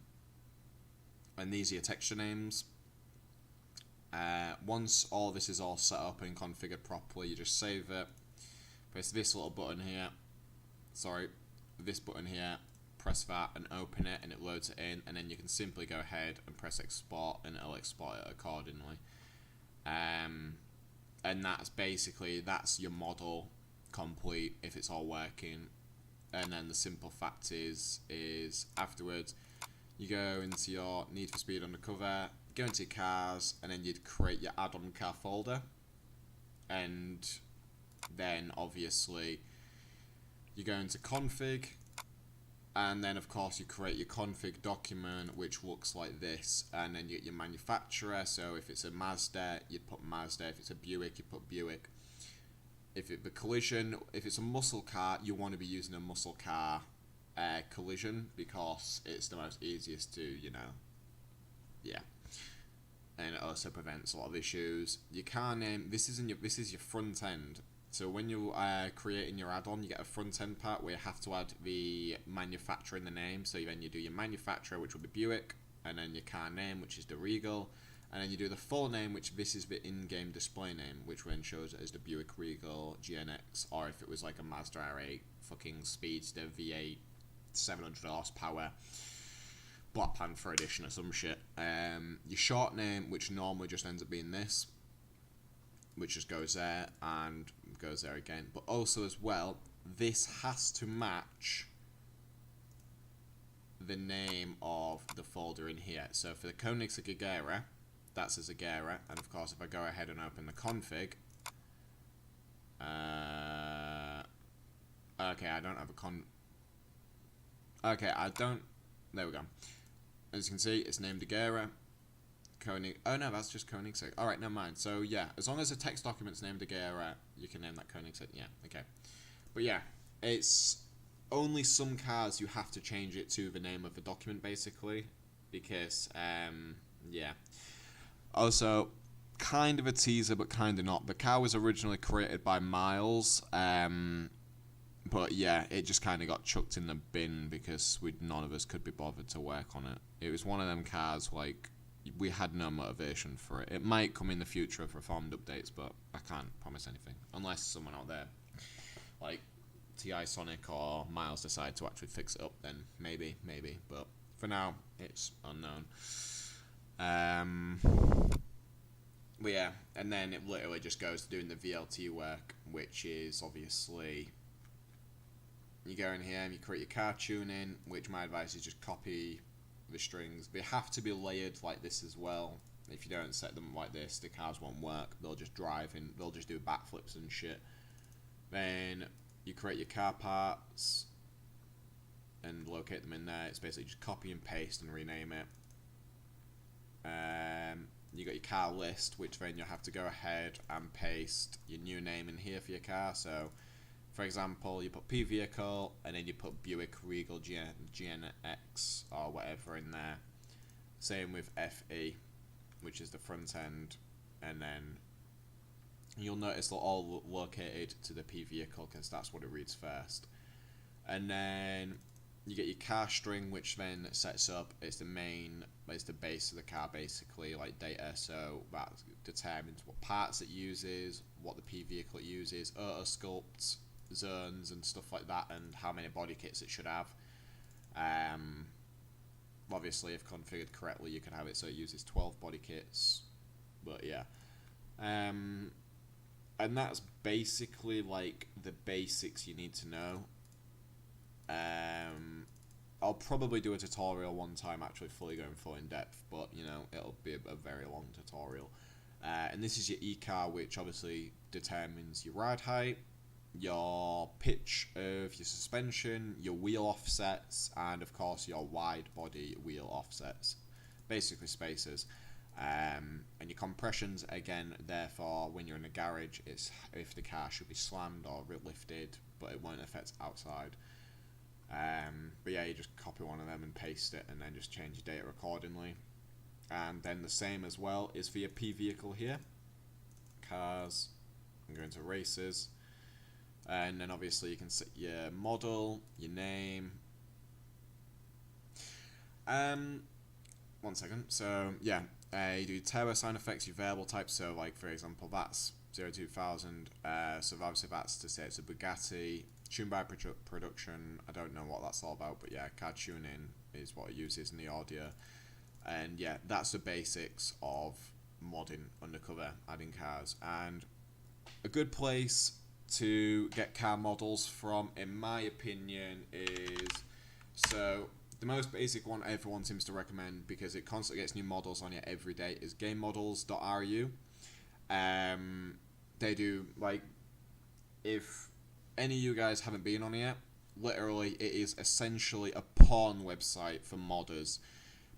S1: these are your texture names. Once all this is all set up and configured properly, you just save it. Press this little button here, this button here, press that and open it, and it loads it in, and then you can simply go ahead and press export and it'll export it accordingly. And that's your model complete if it's all working. And then the simple fact is afterwards you go into your Need for Speed Undercover, go into your cars, and then you'd create your add-on car folder. and then obviously you go into config, and then of course you create your config document, which looks like this, and then you get your manufacturer. So if it's a Mazda, you'd put Mazda. If it's a Buick, you put Buick. If it's a collision, if it's a muscle car, you want to be using a muscle car collision, because it's the most easiest to, you know, yeah. And it also prevents a lot of issues. Your car name, this is your front end. So when you are creating your add-on, you get a front end part where you have to add the manufacturer in the name. So then you do your manufacturer, which will be Buick, and then your car name, which is the Regal, and then you do the full name, which this is the in-game display name, which then shows it as the Buick Regal GNX, or if it was like a Mazda R8 fucking Speedster V8 700 horsepower Black Panther edition or some shit. Your short name, which normally just ends up being this, which just goes there and goes there again. But also as well, this has to match the name of the folder in here. So for the Koenigsegg Agera, that's as Agera, and of course if I go ahead and open the config, okay, I don't have a okay, I don't, there we go. As you can see, it's named Agera. Oh no, that's just Koenigsegg. Alright, never mind. So yeah, as long as the text document's named Agera, you can name that Koenigsegg. Yeah, okay. But yeah, it's only some cars you have to change it to the name of the document, basically, because yeah. Also, kind of a teaser, but kind of not. The car was originally created by Miles, but yeah, it just kind of got chucked in the bin because none of us could be bothered to work on it. It was one of them cars, like, we had no motivation for it. It might come in the future of reformed updates, but I can't promise anything. Unless someone out there, like TI Sonic or Miles, decide to actually fix it up, then maybe. But for now, it's unknown. But yeah, and then it literally just goes to doing the VLT work, which is obviously, you go in here and you create your car tuning, which my advice is just copy the strings. They have to be layered like this as well. If you don't set them like this, the cars won't work. They'll just drive and they'll just do backflips and shit. Then you create your car parts and locate them in there. It's basically just copy and paste and rename it. You got your car list, which then you'll have to go ahead and paste your new name in here for your car. So for example, you put P vehicle, and then you put Buick Regal GNX or whatever in there. Same with FE, which is the front end, and then you'll notice they're all located to the P vehicle because that's what it reads first. And then you get your car string, which then sets up, it's the base of the car, basically, like data. So that determines what parts it uses, what the P vehicle uses, auto sculpt zones and stuff like that, and how many body kits it should have. Obviously, if configured correctly, you can have it so it uses 12 body kits. But yeah, and that's basically like the basics you need to know. I'll probably do a tutorial one time, actually fully going full in depth, but you know, it'll be a very long tutorial. And this is your e-car, which obviously determines your ride height, your pitch of your suspension, your wheel offsets, and of course your wide body wheel offsets, basically spacers. And your compressions, again, therefore when you're in a garage, it's if the car should be slammed or lifted, but it won't affect outside. But yeah, you just copy one of them and paste it, and then just change your data accordingly. And then the same as well is for your P vehicle here, cars, and go into races. And then obviously you can set your model, your name. One second. So yeah, you do turbo sound effects, your variable types. So like for example, that's 02000. So obviously that's to say it's a Bugatti. Tune by production. I don't know what that's all about, but yeah, car tuning is what it uses in the audio. And yeah, that's the basics of modding Undercover, adding cars. And a good place to get car models from, in my opinion, is, so the most basic one everyone seems to recommend because it constantly gets new models on it every day, is gamemodels.ru. they do, like, if any of you guys haven't been on it, literally it is essentially a porn website for modders,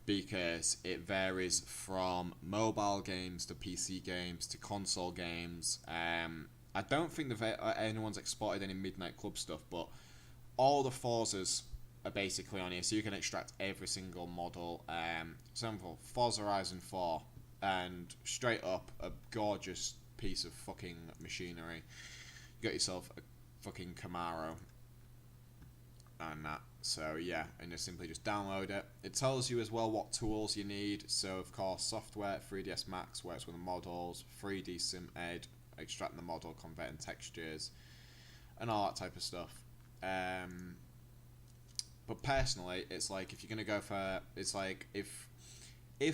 S1: because it varies from mobile games to PC games to console games. I don't think anyone's exported any Midnight Club stuff, but all the Forzas are basically on here, so you can extract every single model. For example, Forza Horizon 4, and straight up a gorgeous piece of fucking machinery. You got yourself a fucking Camaro and that. So yeah, and you simply just download it. It tells you as well what tools you need. So of course, software, 3ds Max works with the models, 3D Sim Ed, extracting the model, converting textures, and all that type of stuff. But personally, it's like, if you're gonna go for, it's like, if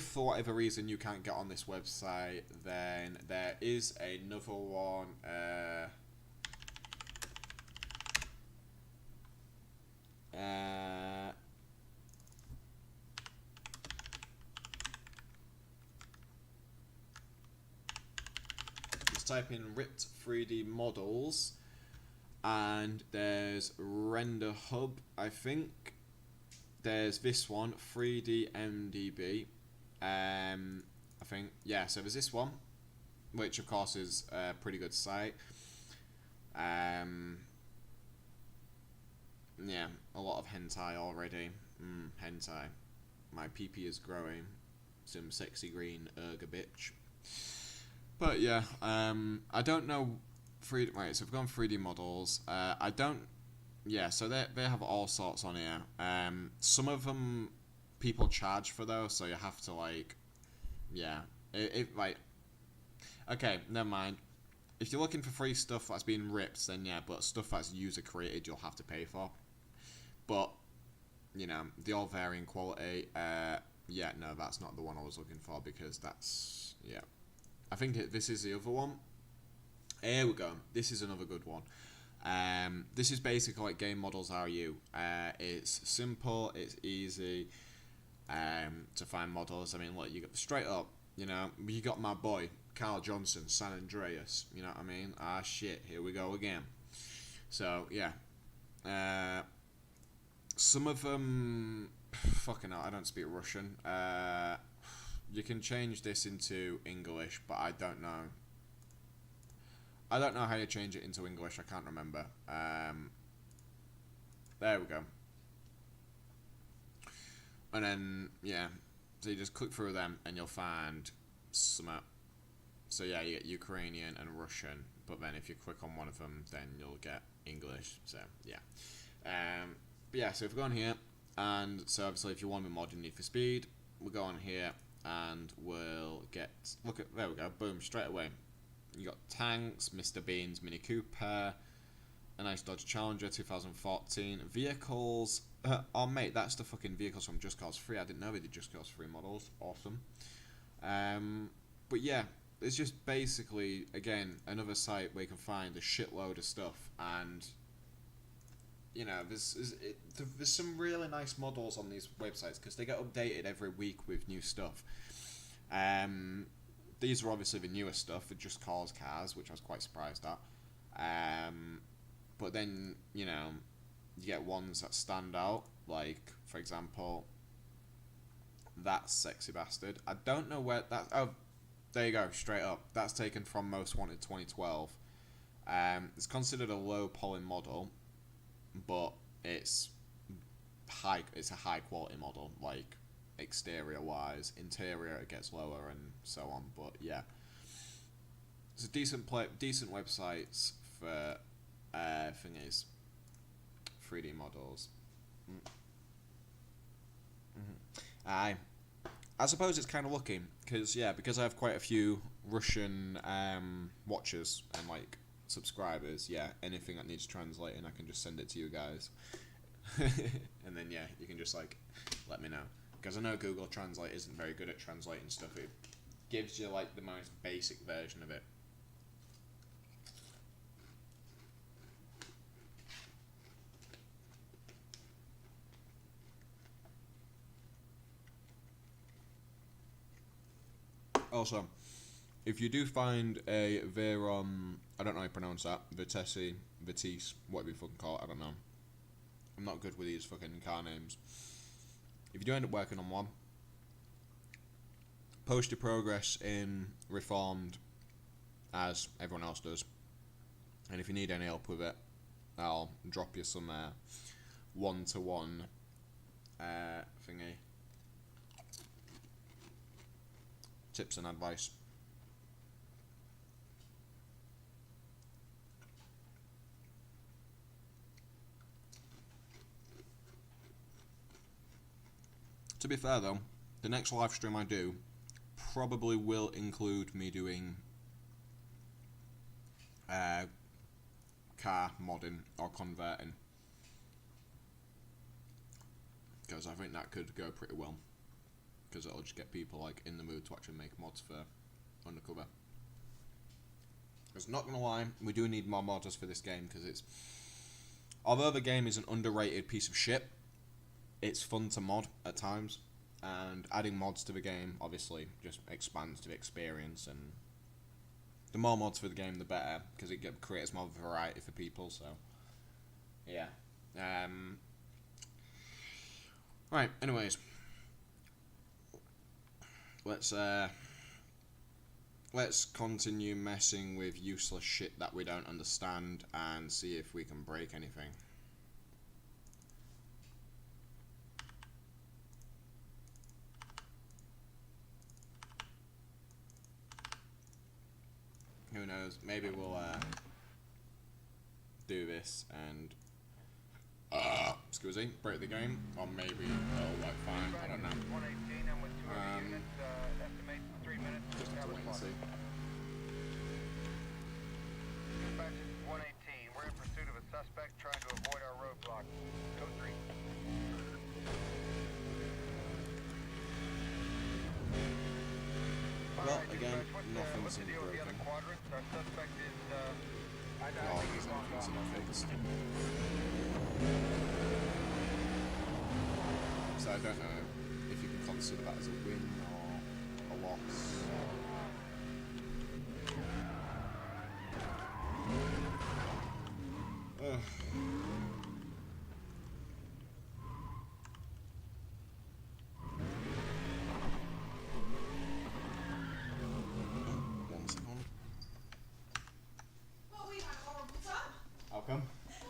S1: for whatever reason you can't get on this website, then there is another one. Just type in ripped 3D models, and there's Render Hub, I think. There's this one, 3D MDB. I think, yeah, so there's this one, which of course is a pretty good site. Yeah, a lot of hentai already. Hentai. My PP is growing. Some sexy green erga bitch. But yeah, I don't know. Right, so we've gone 3D models. I don't. Yeah, so they have all sorts on here. Some of them people charge for though, so you have to like. Yeah, like. Okay, never mind. If you're looking for free stuff that's been ripped, then yeah, but stuff that's user created, you'll have to pay for. But, you know, they all vary in quality. Yeah, no, that's not the one I was looking for, because that's, yeah. I think this is the other one. Here we go. This is another good one. This is basically like Game Models Are You. It's simple, it's easy to find models. I mean, look, you got straight up, you know, you got my boy, Carl Johnson, San Andreas, you know what I mean? Ah, shit, here we go again. So, yeah. Some of them, fucking hell, I don't speak Russian. You can change this into English, but I don't know. I don't know how you change it into English, I can't remember. There we go. And then, yeah, so you just click through them and you'll find some. So yeah, you get Ukrainian and Russian, but then if you click on one of them, then you'll get English. So yeah. But yeah, so if we go on here, and so obviously if you want to be modding Need for Speed, we'll go on here and we'll get, look at, there we go, boom, straight away. You got tanks, Mr. Bean's Mini Cooper, a nice Dodge Challenger 2014, vehicles. Oh mate, that's the fucking vehicles from Just Cause 3. I didn't know they did Just Cause 3 models. Awesome. But yeah, it's just basically, again, another site where you can find a shitload of stuff, and you know, there's some really nice models on these websites because they get updated every week with new stuff. These are obviously the newest stuff for Just Cause cars, which I was quite surprised at. But then, you know, you get ones that stand out, like, for example, that sexy bastard. I don't know where that. Oh, there you go, straight up. That's taken from Most Wanted 2012. It's considered a low poly model, but it's high. It's a high quality model, like exterior wise. Interior it gets lower and so on. But yeah, it's a decent websites for thingies, 3D models. Aye. I suppose it's kind of lucky because I have quite a few Russian watchers and like subscribers. Yeah, anything that needs translating, I can just send it to you guys, and then yeah, you can just like let me know, because I know Google Translate isn't very good at translating stuff. It gives you like the most basic version of it. Also, if you do find a Veyron, I don't know how you pronounce that, Vitesse, whatever you fucking call it, I don't know. I'm not good with these fucking car names. If you do end up working on one, post your progress in Reformed as everyone else does. And if you need any help with it, I'll drop you some one-to-one thingy. Tips and advice. To be fair though, the next live stream I do probably will include me doing car modding or converting, because I think that could go pretty well, because it'll just get people like in the mood to actually make mods for Undercover. Because not gonna lie, we do need more modders for this game, because it's, although the game is an underrated piece of shit, it's fun to mod at times, and adding mods to the game obviously just expands the experience, and the more mods for the game the better, because it creates more variety for people. So yeah. Right, anyways, let's continue messing with useless shit that we don't understand and see if we can break anything. Who knows? Maybe we'll do this and excuse me, break the game, or maybe it'll work fine. I don't know. Just have to wait and see.
S4: Dispatch 118. We're in pursuit of a suspect trying to avoid our roadblock. Code 3.
S1: Well, again, nothing's been broken.
S4: Our suspect is,
S1: Oh, there's nothing's been fixed. So I don't know if you can consider that as a win or a loss. Ugh. One second.
S6: Well, we've had a horrible time.
S1: How come?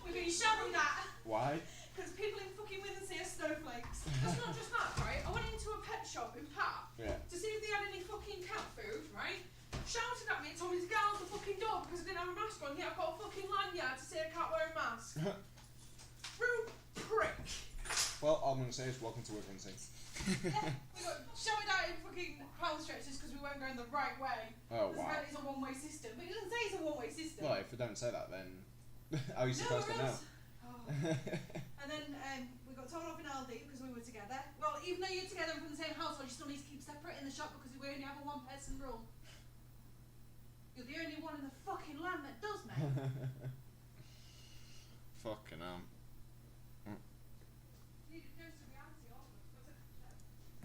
S6: We've been shouting at
S1: Why?
S6: because people in fucking Withensea are snowflakes. That's not just that, right? I went into a pet shop in Pat
S1: Yeah.
S6: to see if they had any fucking cat food, right? Shouted at me and told me to get out the fucking door because I didn't have a mask on. Yet I've got a fucking lanyard to say I can't wear a mask. Rude prick.
S1: Well, all I'm going to say is welcome to Withensea.
S6: Yeah, we got shouted at in fucking power stretches because we weren't going the right way.
S1: Oh,
S6: Because
S1: wow.
S6: apparently it's a one-way system. But it doesn't say it's a one-way system.
S1: Well, if we don't say that, then how are you supposed to know?
S6: else. Oh. And then we got told off in Aldi because we were together. Well, even though you're together from the same household, you still need to keep separate in the shop because we only have a one-person rule. You're the only one in the fucking land that does, mate.
S1: Fucking hell.
S6: Need a dose of reality also.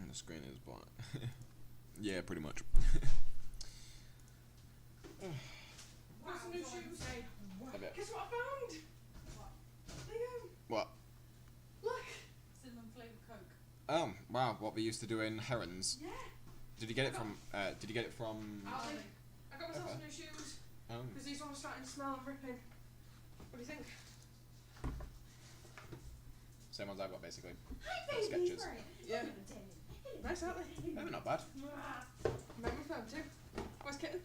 S1: And the screen is black. Yeah, pretty much.
S6: Got some new shoes.
S1: Have it.
S6: Guess what I found? What?
S1: What?
S6: Look. Cinnamon flavoured Coke.
S1: Oh, wow, what we used to do in Herons.
S6: Yeah.
S1: Did you get it from,
S6: Aldi. I got myself
S1: Okay.
S6: some new shoes
S1: Oh,
S6: because these ones are starting to smell and ripping. What do you think?
S1: same ones I've got, basically.
S6: Hi,
S1: Sketches.
S6: Yeah. Nice, aren't they?
S1: They're not bad.
S6: Make me fun too. Where's Kitten?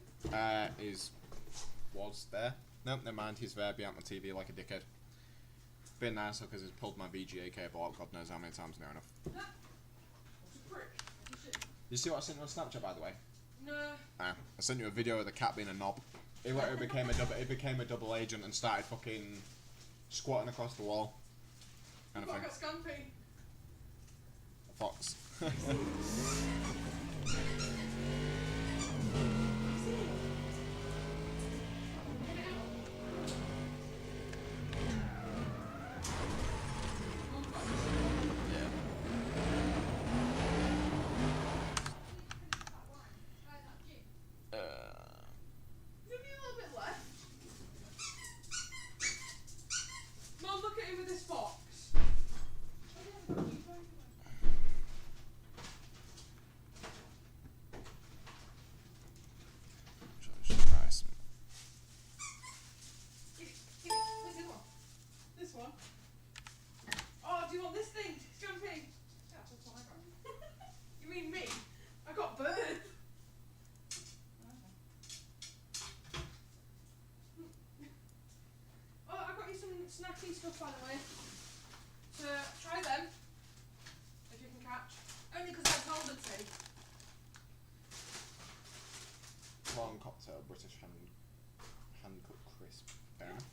S1: Was there. No, never mind, he's there behind my TV like a dickhead. Been nice because he's pulled my VGA cable out God knows how many times near enough.
S6: What's a prick? You should.
S1: You see what I sent you on Snapchat, by the way?
S6: No.
S1: I sent you a video of the cat being a knob. It became a double agent and started fucking squatting across the wall. Kind of
S6: I
S1: thing.
S6: got Scumpy.
S1: A fox. Yeah.
S6: snacky stuff, by the way. So try them if you can catch. Only because I told her to.
S1: Prawn cocktail, British hand cooked crisp. Fair enough.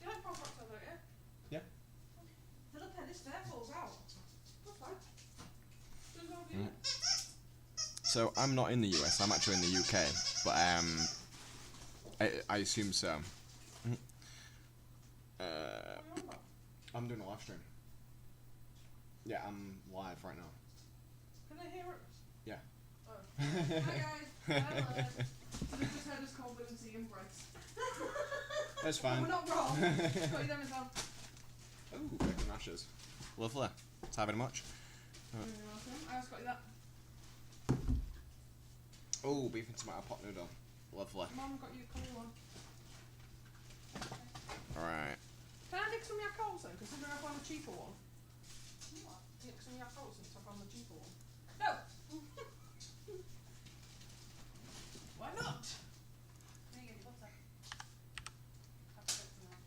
S6: You like prawn cocktail, don't you?
S1: Yeah.
S6: So look how this there falls out. That's fine. Doesn't go over you.
S1: So I'm not in the US. I'm actually in the UK, but I assume so. I'm doing a live stream. Yeah, I'm live right now.
S6: Can they hear us?
S1: Yeah.
S6: Oh. Hi guys. Hello. So they just heard us call William C. and Bryce.
S1: That's fine.
S6: We're not wrong. Got you them as well.
S1: Ooh, bacon rashers. Lovely. Thanks very much.
S6: You're welcome. I just got you that.
S1: Oh, beef and tomato pot noodle. Lovely.
S6: Mum got you a colour one.
S1: Alright.
S6: Can I nick some of your coals then? Considering I found a cheaper one. What? Nick some of your coals since I found the cheaper one. No! Why not? There you go, your butter. Have to get some out.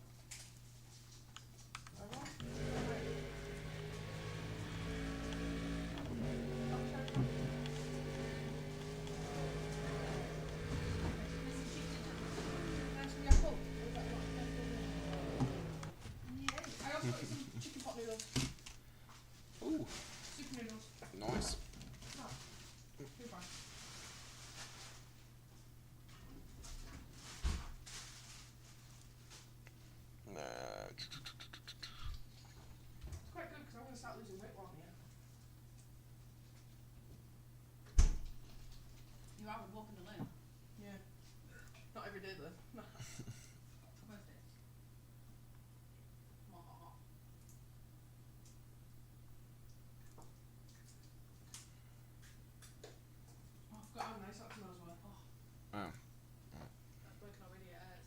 S6: I also got you some chicken pot noodles.
S1: Ooh,
S6: Super noodles.
S1: nice.
S6: Oh, super. It's quite good because I'm going to start losing weight while I'm here. You are walking the lane. Yeah. Not every day though. No. Most days. Aw. Oh, I forgot how nice that smells well. Oh,
S1: Oh.
S6: that's working already at it.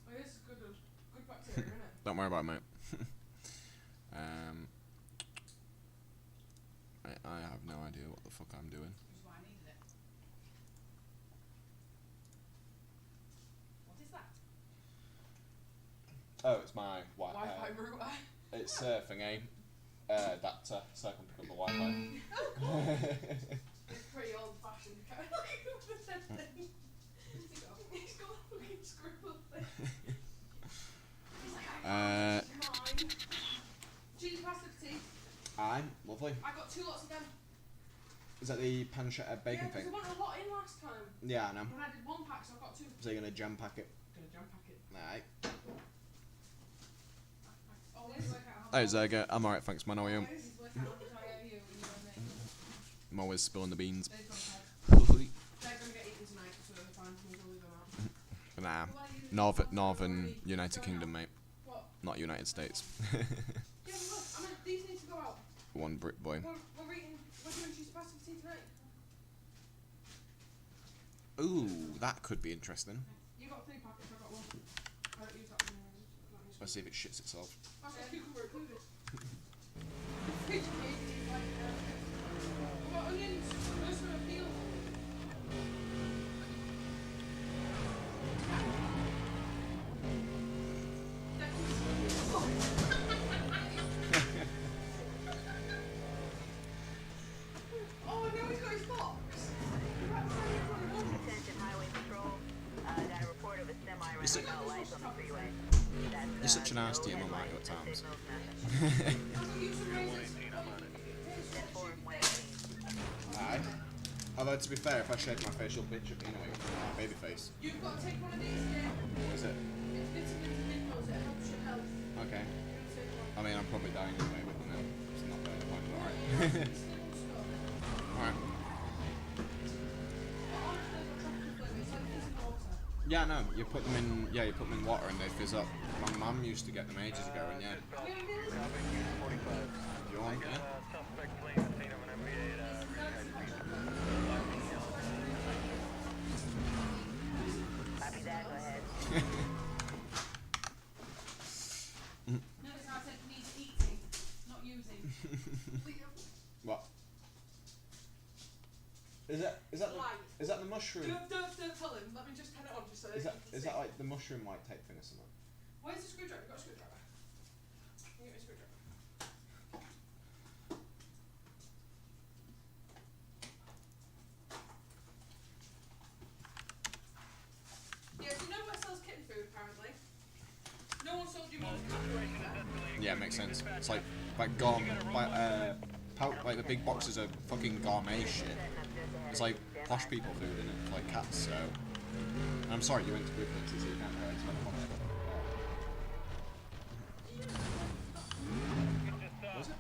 S6: Oh, this is good bacteria, isn't it?
S1: Don't worry about it, mate. I have no idea what the fuck I'm doing.
S6: Which is why I needed it. What is that?
S1: Oh, it's my
S6: Wi-Fi router.
S1: It's thingy. Adapter, so I can pick up the Wi-Fi.
S6: It's pretty old fashioned. He's got a fucking scribble thing. He's like, I can't use mine. Cheese pasta for tea.
S1: I'm lovely.
S6: I got 2 lots of them.
S1: Is that the pancetta bacon
S6: Yeah, because
S1: thing?
S6: I went a lot in last time.
S1: Yeah, I know.
S6: When I did 1 pack, so I got 2.
S1: So you're gonna jam pack it?
S6: Gonna jam pack it.
S1: Alright.
S6: Always work out how
S1: Hey Zega, I'm alright, thanks man, how are you?
S6: always work out how much I owe you and you owe me.
S1: I'm always spilling the beans.
S6: They've gone ahead. They're gonna get eaten tonight, so they're fine. We'll leave them out.
S1: Nah, Northern United Kingdom, mate.
S6: What?
S1: Not United States.
S6: Yeah, but look, I mean, these need to go out.
S1: One Brit boy.
S6: We're doing cheese pasta for tea tonight.
S1: Ooh, that could be interesting.
S6: You got 3 packets, I got 1. I don't use that one.
S1: Let's see if it shits itself.
S6: That's got cucumber included. Fridge cake is like, what about onions? Those are a peel. Oh, now he's got his box.
S3: Attention Highway Patrol. Got a report of a semi running
S1: Is it-
S3: without lights on the freeway.
S1: You're such an ass to your mum, aren't you, at times? Aye. Although, to be fair, if I shave my face, you'll bitch at me anyway. Baby face.
S6: You've got to take one of these, yeah.
S1: What is it?
S6: It's vitamins and minerals, it helps your health.
S1: Okay.
S6: You're gonna take one.
S1: I mean, I'm probably dying anyway, but you know, it's not very point. Alright.
S6: Simple stuff.
S1: Alright.
S6: But honestly, it's attractive flavour. It's like fizzy water.
S1: Yeah, no, you put them in, you put them in water and they fizz up. My mum used to get them ages ago, and yeah.
S6: Have you ever been this?
S1: If you want, yeah.
S5: Suspect fleeing the scene of an MBA
S3: Copy that, go ahead.
S6: Notice how I said needs eating, not using.
S1: What? Is that the mushroom?
S6: Don't tell him. Let me just turn it on just so
S1: Is
S6: that you can
S1: that
S6: see.
S1: like the mushroom like type thing or something?
S6: Where's the screwdriver? You got a screwdriver? Can you get me a screwdriver? Yeah, so nowhere sells kitten food apparently. No one sold you more cat food.
S1: Yeah, makes sense. It's like like the big boxes of fucking gourmet shit. It's like posh people food in it, like cats. So I'm sorry, you went to Brooklyn, so you can't go. It's not on it. Was it?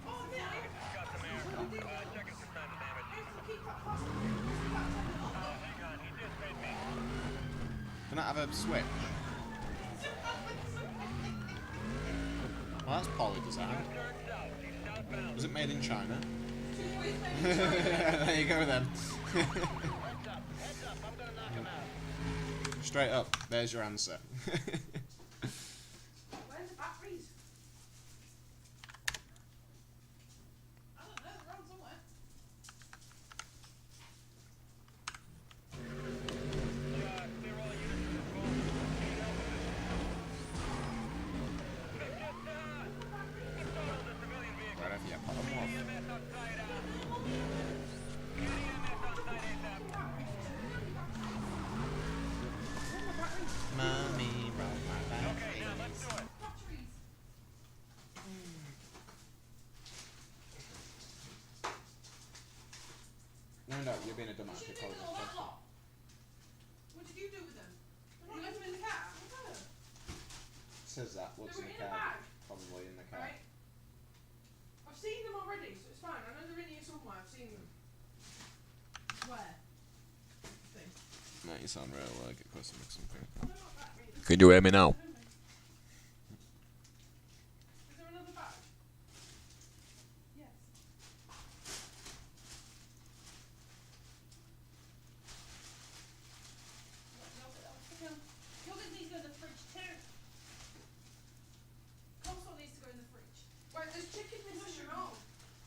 S6: Oh, yeah.
S2: Got some air. Checking for signs of damage. Hang on, he just made me.
S1: Can I have a switch? Well, that's poly design.
S2: Turn south. He's southbound.
S1: Was it made in China? There you go then.
S2: Heads up. I'm gonna knock him out.
S1: Straight up, there's your answer.
S6: Where's the batteries? I don't know, they're around somewhere.
S2: Clear all units to the phone. Need help with this. Just totaled a civilian vehicle.
S1: Right, yeah, pop them off.
S2: EMS outside, get EMS outside ASAP.
S1: Mommy, roll my back.
S2: Okay, now let's do it.
S6: Batteries.
S1: No, you're being a dumbass.
S6: You
S1: You
S6: should have taken all that lot. What did you do with them? You left them in the car?
S1: Says that. What's
S6: They
S1: in
S6: were
S1: the
S6: in a
S1: car?
S6: bag.
S1: Probably in the car.
S6: Right. I've seen them already, so it's fine. I know they're in here somewhere. I've seen them. Where? Thing.
S1: Mate, you sound real like it costs me something.
S6: Oh, they're not batteries.
S1: Can you hear me now?
S6: Is there another bag? Yes. Yogurt needs to go in the fridge too. Coleslaw needs to go in the fridge. Right, there's chicken missing at all.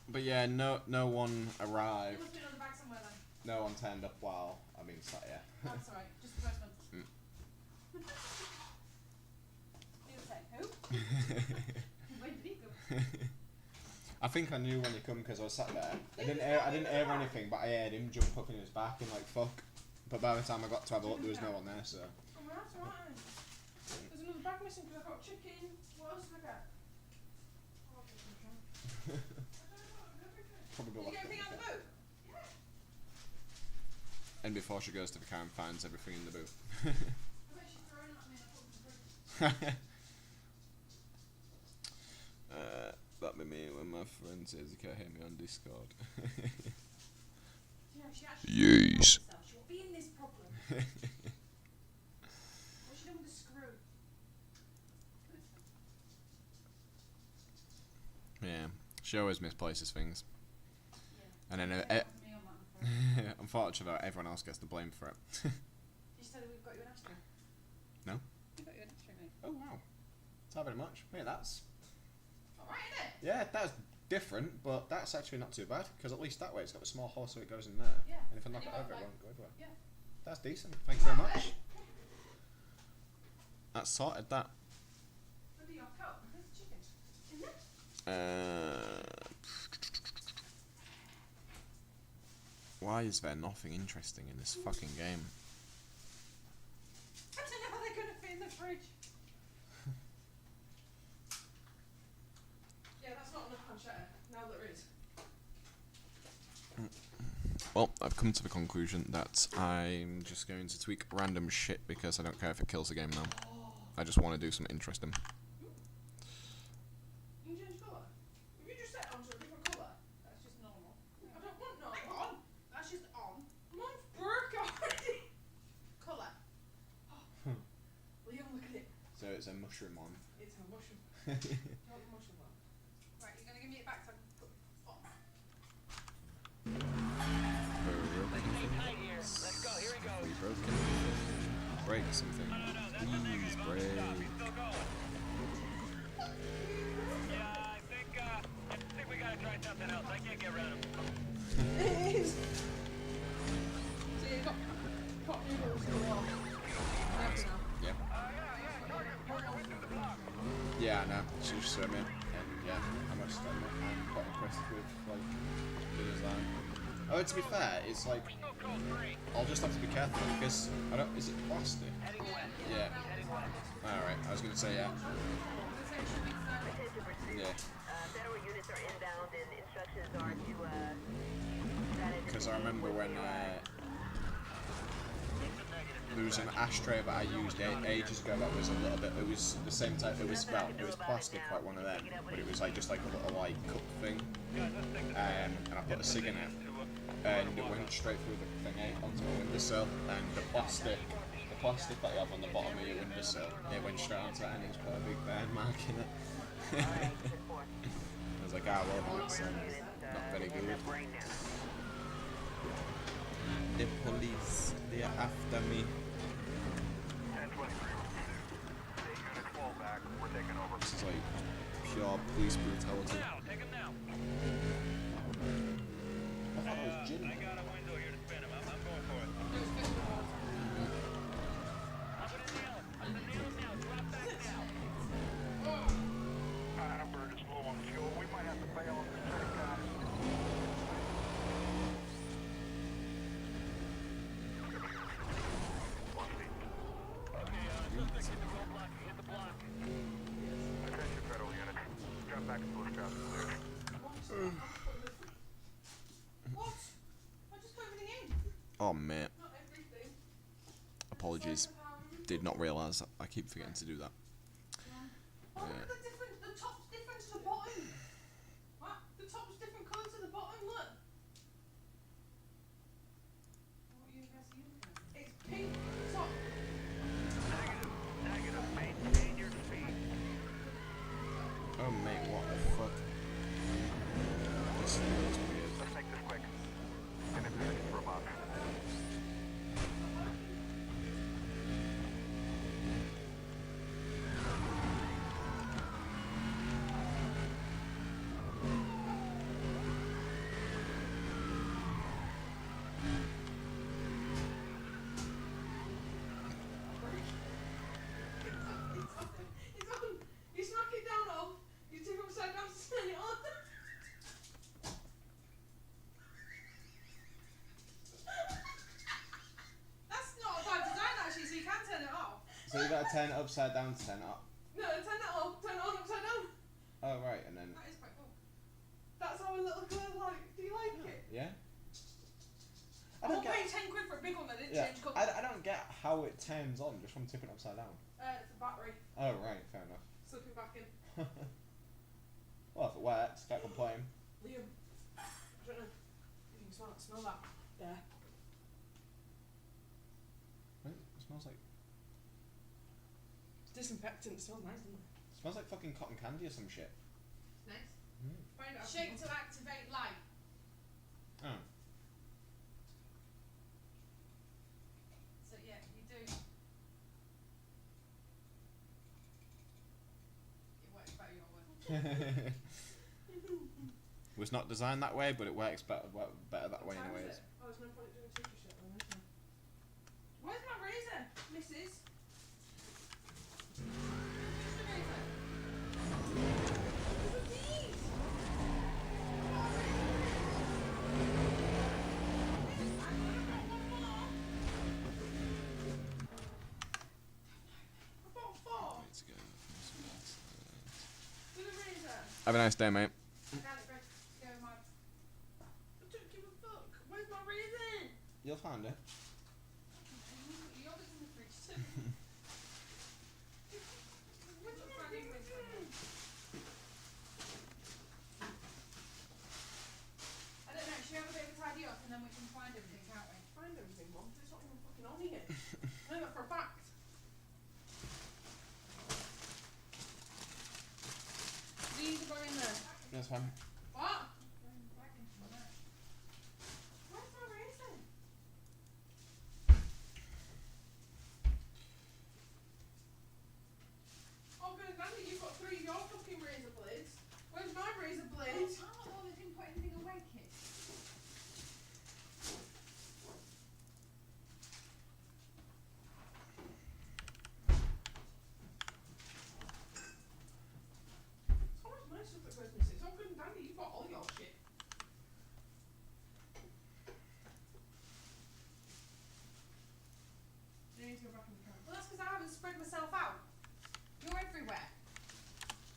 S1: But yeah, no one
S6: It
S1: arrived.
S6: must be on the bag somewhere then.
S1: No one turned up while sat here.
S6: That's alright, just the postman.
S1: Mm.
S6: You say, who? When did he come?
S1: I think I knew when he come because I was sat there. I didn't hear anything, but I heard him jump up in his back and like fuck. But by the time I got to have a look, there was no one there. So
S6: Oh, well, that's alright. There's another bag missing because I've got chicken. What else have I got? Oh, I'll put some chicken. I don't know, everything.
S1: probably
S6: Did you
S1: left
S6: get everything
S1: it
S6: out
S1: in
S6: of the boat?
S1: And before she goes to the car and finds everything in the boot.
S6: I bet she's throwing it at me and I put it in the fridge.
S1: That'd be me when my friend says he can't hear me on Discord.
S6: You know, she actually
S1: Yes.
S6: She won't be in this problem. What's she done with the screw?
S1: Yeah, she always misplaces things.
S6: Yeah.
S1: And then
S6: Me on that, I'm afraid.
S1: unfortunately, everyone else gets the blame for it.
S6: You said we've got you an ashtray.
S1: No?
S6: We've got you an ashtray, mate.
S1: Oh wow. Not very much. Wait, that's...
S6: Alright, isn't it?
S1: Yeah, that's different, but that's actually not too bad, because at least that way it's got a small hole so it goes in there.
S6: Yeah.
S1: And if I knock
S6: And
S1: it
S6: you
S1: over,
S6: got,
S1: it
S6: like-
S1: won't go everywhere.
S6: Yeah.
S1: That's decent. Thank you very much. That's sorted, that.
S6: Under your coat. Where's the chicken? In there?
S1: Why is there nothing interesting in this fucking game?
S6: I don't know how they're going to fit in the fridge. Yeah, that's not enough pancetta. Now there is.
S1: Well, I've come to the conclusion that I'm just going to tweak random shit because I don't care if it kills the game now. I just want to do something interesting.
S6: You can change colour. If you just set it onto a different colour, that's just normal. I don't want normal. Hang on. That's just on. Mine's broke already. Colour. Oh. Liam, look at it.
S1: So it's a mushroom one.
S6: It's a mushroom. You want the mushroom one? Right, you're going to give me it back so I can put it on.
S2: Tight here. Let's go. Here he goes.
S1: We broken. Break something. Please break.
S2: He's still going. Yeah, I think we gotta try something else. I can't get around him.
S6: It is. So you've got pot noodles for what?
S1: Yep.
S2: Yeah. Target with the
S1: Yeah, I know. She's swimming, and yeah, I must admit, I'm quite impressed with like the design. Oh, to be fair, it's like I'll just have to be careful because I don't. Is it plastic? Yeah. All right. I was gonna say yeah. Yeah.
S3: Federal units are inbound and instructions are to
S1: Because I remember when there was an ashtray that I used ages ago that was a little bit. It was the same type. It was well, it was plastic like one of them, but it was like just like a little like cup thing. And I put a cig in it, and it went straight through the thing onto my windowsill. And the plastic that you have on the bottom of your windowsill, it went straight onto that, and it's put a big burn mark in it. I was like, well, that's not very good. The police, they are after me.
S4: 1023. State unit 12 back. We're taking over.
S1: This is like pure police brutality.
S2: Take him now.
S1: I thought it was Jim.
S2: I got a window here to spin him. I'm going for it. Up it in the air. I'm gonna nail him now. Drop back now.
S4: Bird is low on fuel. We might have to bail on this thing, guys.
S2: Suspect hit the roadblock. Hit the block.
S4: Attention, federal units. Jump back into the scout.
S6: What? I just put everything in.
S1: Oh mate,
S6: Not everything.
S1: apologies. Did not realise that. I keep forgetting to do that.
S6: Oh, look at the different. The top's different to the bottom. What? The top's different colour to the bottom. Look. What universe are you looking at? It's pink top.
S4: Negative. Maintain your speed.
S1: Oh mate, what the fuck? This feels weird.
S4: Let's make this quick. And it's ready for a box.
S6: It's on. You smack it down off. You turn it upside down to turn it on. That's not a bad design actually, so you can turn it off.
S1: So you gotta turn it upside down to turn it up.
S6: No, turn it off. Turn it on upside down.
S1: Oh right, and then
S6: That is quite cool. That's our little girl like. Do you like it?
S1: yeah.
S6: I won't pay 10 quid for a big one that didn't
S1: Yeah,
S6: change colour.
S1: I don't get how it turns on just from tipping it upside down.
S6: It's a battery.
S1: Oh right, fair enough.
S6: Slip it back in.
S1: Well, if it works, can't complain.
S6: Liam. I don't know. If you can smell that. There.
S1: It smells like
S6: It's disinfectant. It smells nice, doesn't it?
S1: smells like fucking cotton candy or some shit.
S6: Nice.
S1: Mm.
S6: Find out. Shake to activate light.
S1: Oh.
S6: So yeah, you do. It works better your way.
S1: It was not designed that way, but it works better that way
S6: What time is
S1: anyways.
S6: it? Oh, there's no point in doing teacher shit then, is there? Where's my razor, missus? Where's the razor? Look at these! I bought four.
S1: Let's go.
S6: Do the razor.
S1: Have a nice day, mate.
S6: I got it ready to go, Mike. I don't give a fuck. Where's my razor?
S1: You'll find it.
S6: Yogurt's in the fridge too. What do you mean? I don't know, should we have a bit of a tidy up and then we can find everything, can't we? Find everything, Mum? It's not even fucking on here. I know that for a fact. These are going there.
S1: That's fine.
S6: What? Where's my razor? Oh, good, Nanny, you've got 3 of your fucking razor blades. Where's my razor blades? Oh, they didn't put anything away, kid. you're back in the car. Well, that's because I haven't spread myself out. You're everywhere.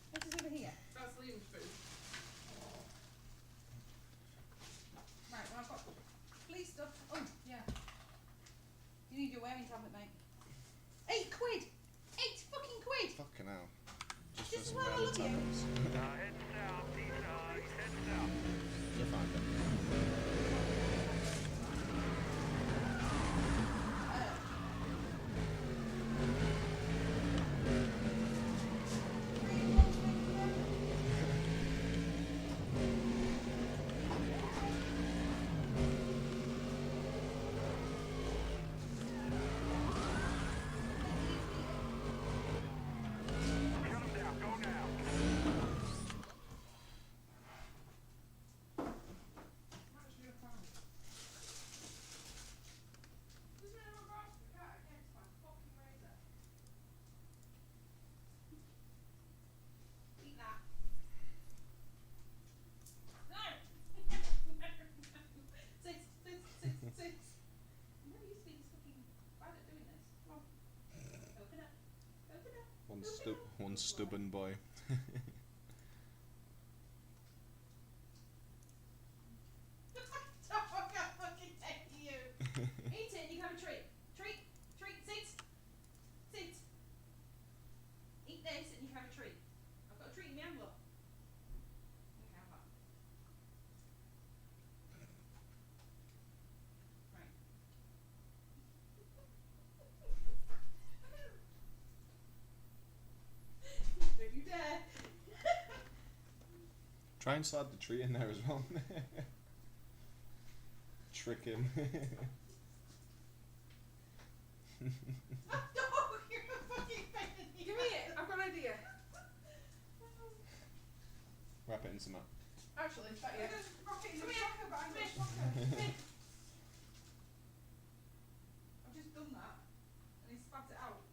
S6: What is over here? That's Liam's food. Right, well, I've got police stuff. Oh, yeah. You need your wearing tablet, mate. 8 quid! 8 fucking quid!
S1: Fucking hell. Just
S6: This is
S1: for
S6: why I
S1: some
S6: love you.
S1: tablets.
S4: Head south, he's heading south.
S1: You're fine then.
S4: Shut him down, go now.
S6: Eat that. No! Sit. No, you speak fucking bad at doing this. Come on. Open up.
S1: One stubborn boy.
S6: I can't fucking take you. Eat it and you can have a treat. Treat. Sit. Eat this and you can have a treat. I've got a treat in my envelope. You can have that. Right. Don't you dare.
S1: Try and slide the tree in there as well. Trick him.
S6: Oh, you're a fucking pain in the
S7: Give me it. I've got an idea.
S1: Wrap it in some.
S7: Actually, it's better.
S6: Rock it in the
S7: Come here.
S6: shocker, but I'm
S7: Come here.
S6: shocker. I've just done that, and he spat it out.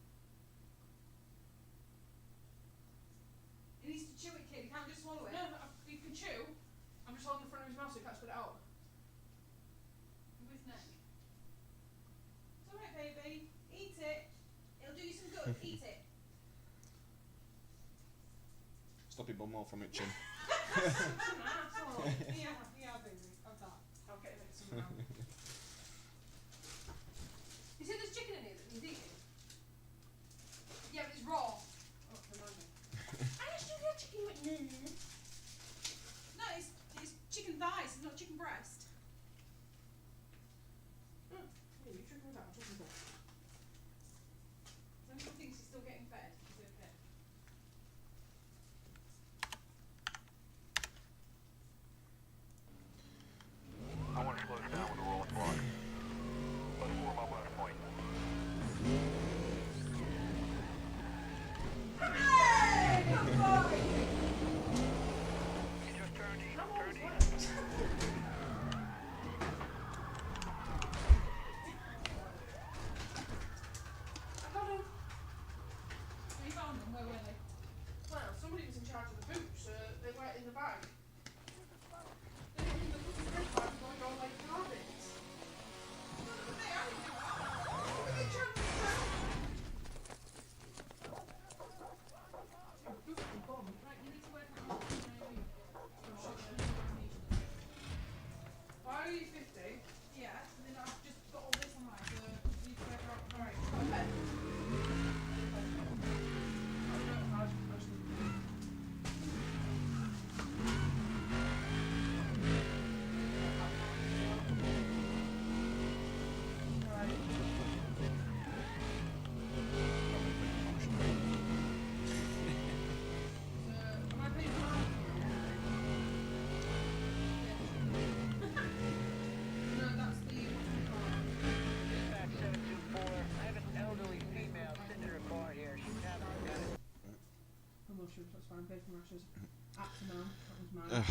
S6: He needs to chew it, kid. He can't just swallow it.
S7: No, you can chew. I'm just holding the front of his mouth so he can't spit it out.
S6: With his neck. It's alright, baby. Eat it. It'll do you some good. Eat it.
S1: Stop your bum hole from itching.
S6: Yeah, baby. Have that.
S7: I'll get it somehow. You see there's chicken in here that he's eating?
S6: Yeah, but it's raw.
S7: Oh, remind me. I asked you for chicken, you went, no.
S6: No, it's chicken thighs. It's not chicken breast.
S7: Here, you chicken with that, chicken with that.
S6: As long as he thinks he's still getting fed, he's okay.
S4: I want to slow this down with a rolling block. Let's form up on a point.
S6: Hey! Good boy!
S4: He just turned east,
S7: I'm
S4: turned
S7: always
S4: east.
S7: I got him.
S6: We found them. Where were they?
S7: Well, somebody was in charge of the boots. They were in the bag. They were in the fucking bread bag going all like carvings.
S6: They are in there.
S7: Look at the chance. Fucking bomb.
S6: Right, you need to work on the
S7: I'm sure they're- Why are you 50?
S6: Yeah, and then I've just got all this on mine, so you need to work out. Alright, got a pen. Am I paying for mine? No, that's the
S2: Dispatch 724. I have an elderly female sitting in her car here. She's having a gun.
S7: Promotion, that's fine. Bacon rashers. Actimel, that was mine.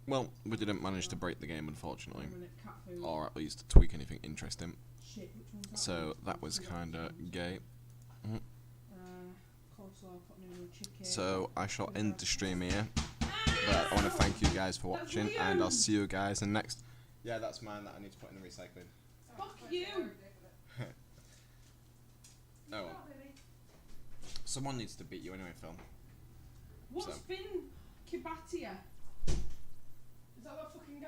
S1: Well, we didn't manage to break the game, unfortunately,
S7: 1 minute cat food.
S1: or at least tweak anything interesting.
S7: Shit, which one's that?
S1: So that was kinda gay.
S7: Coleslaw, pot noodle, chicken.
S1: So I shall end the stream here. But I want to thank you guys for watching, and I'll see you guys in next. Yeah, that's mine that I need to put in the recycling.
S7: Fuck you!
S1: Someone needs to beat you anyway, Phil.
S7: What's
S1: So.
S7: been Kibatia? Is that fucking guy?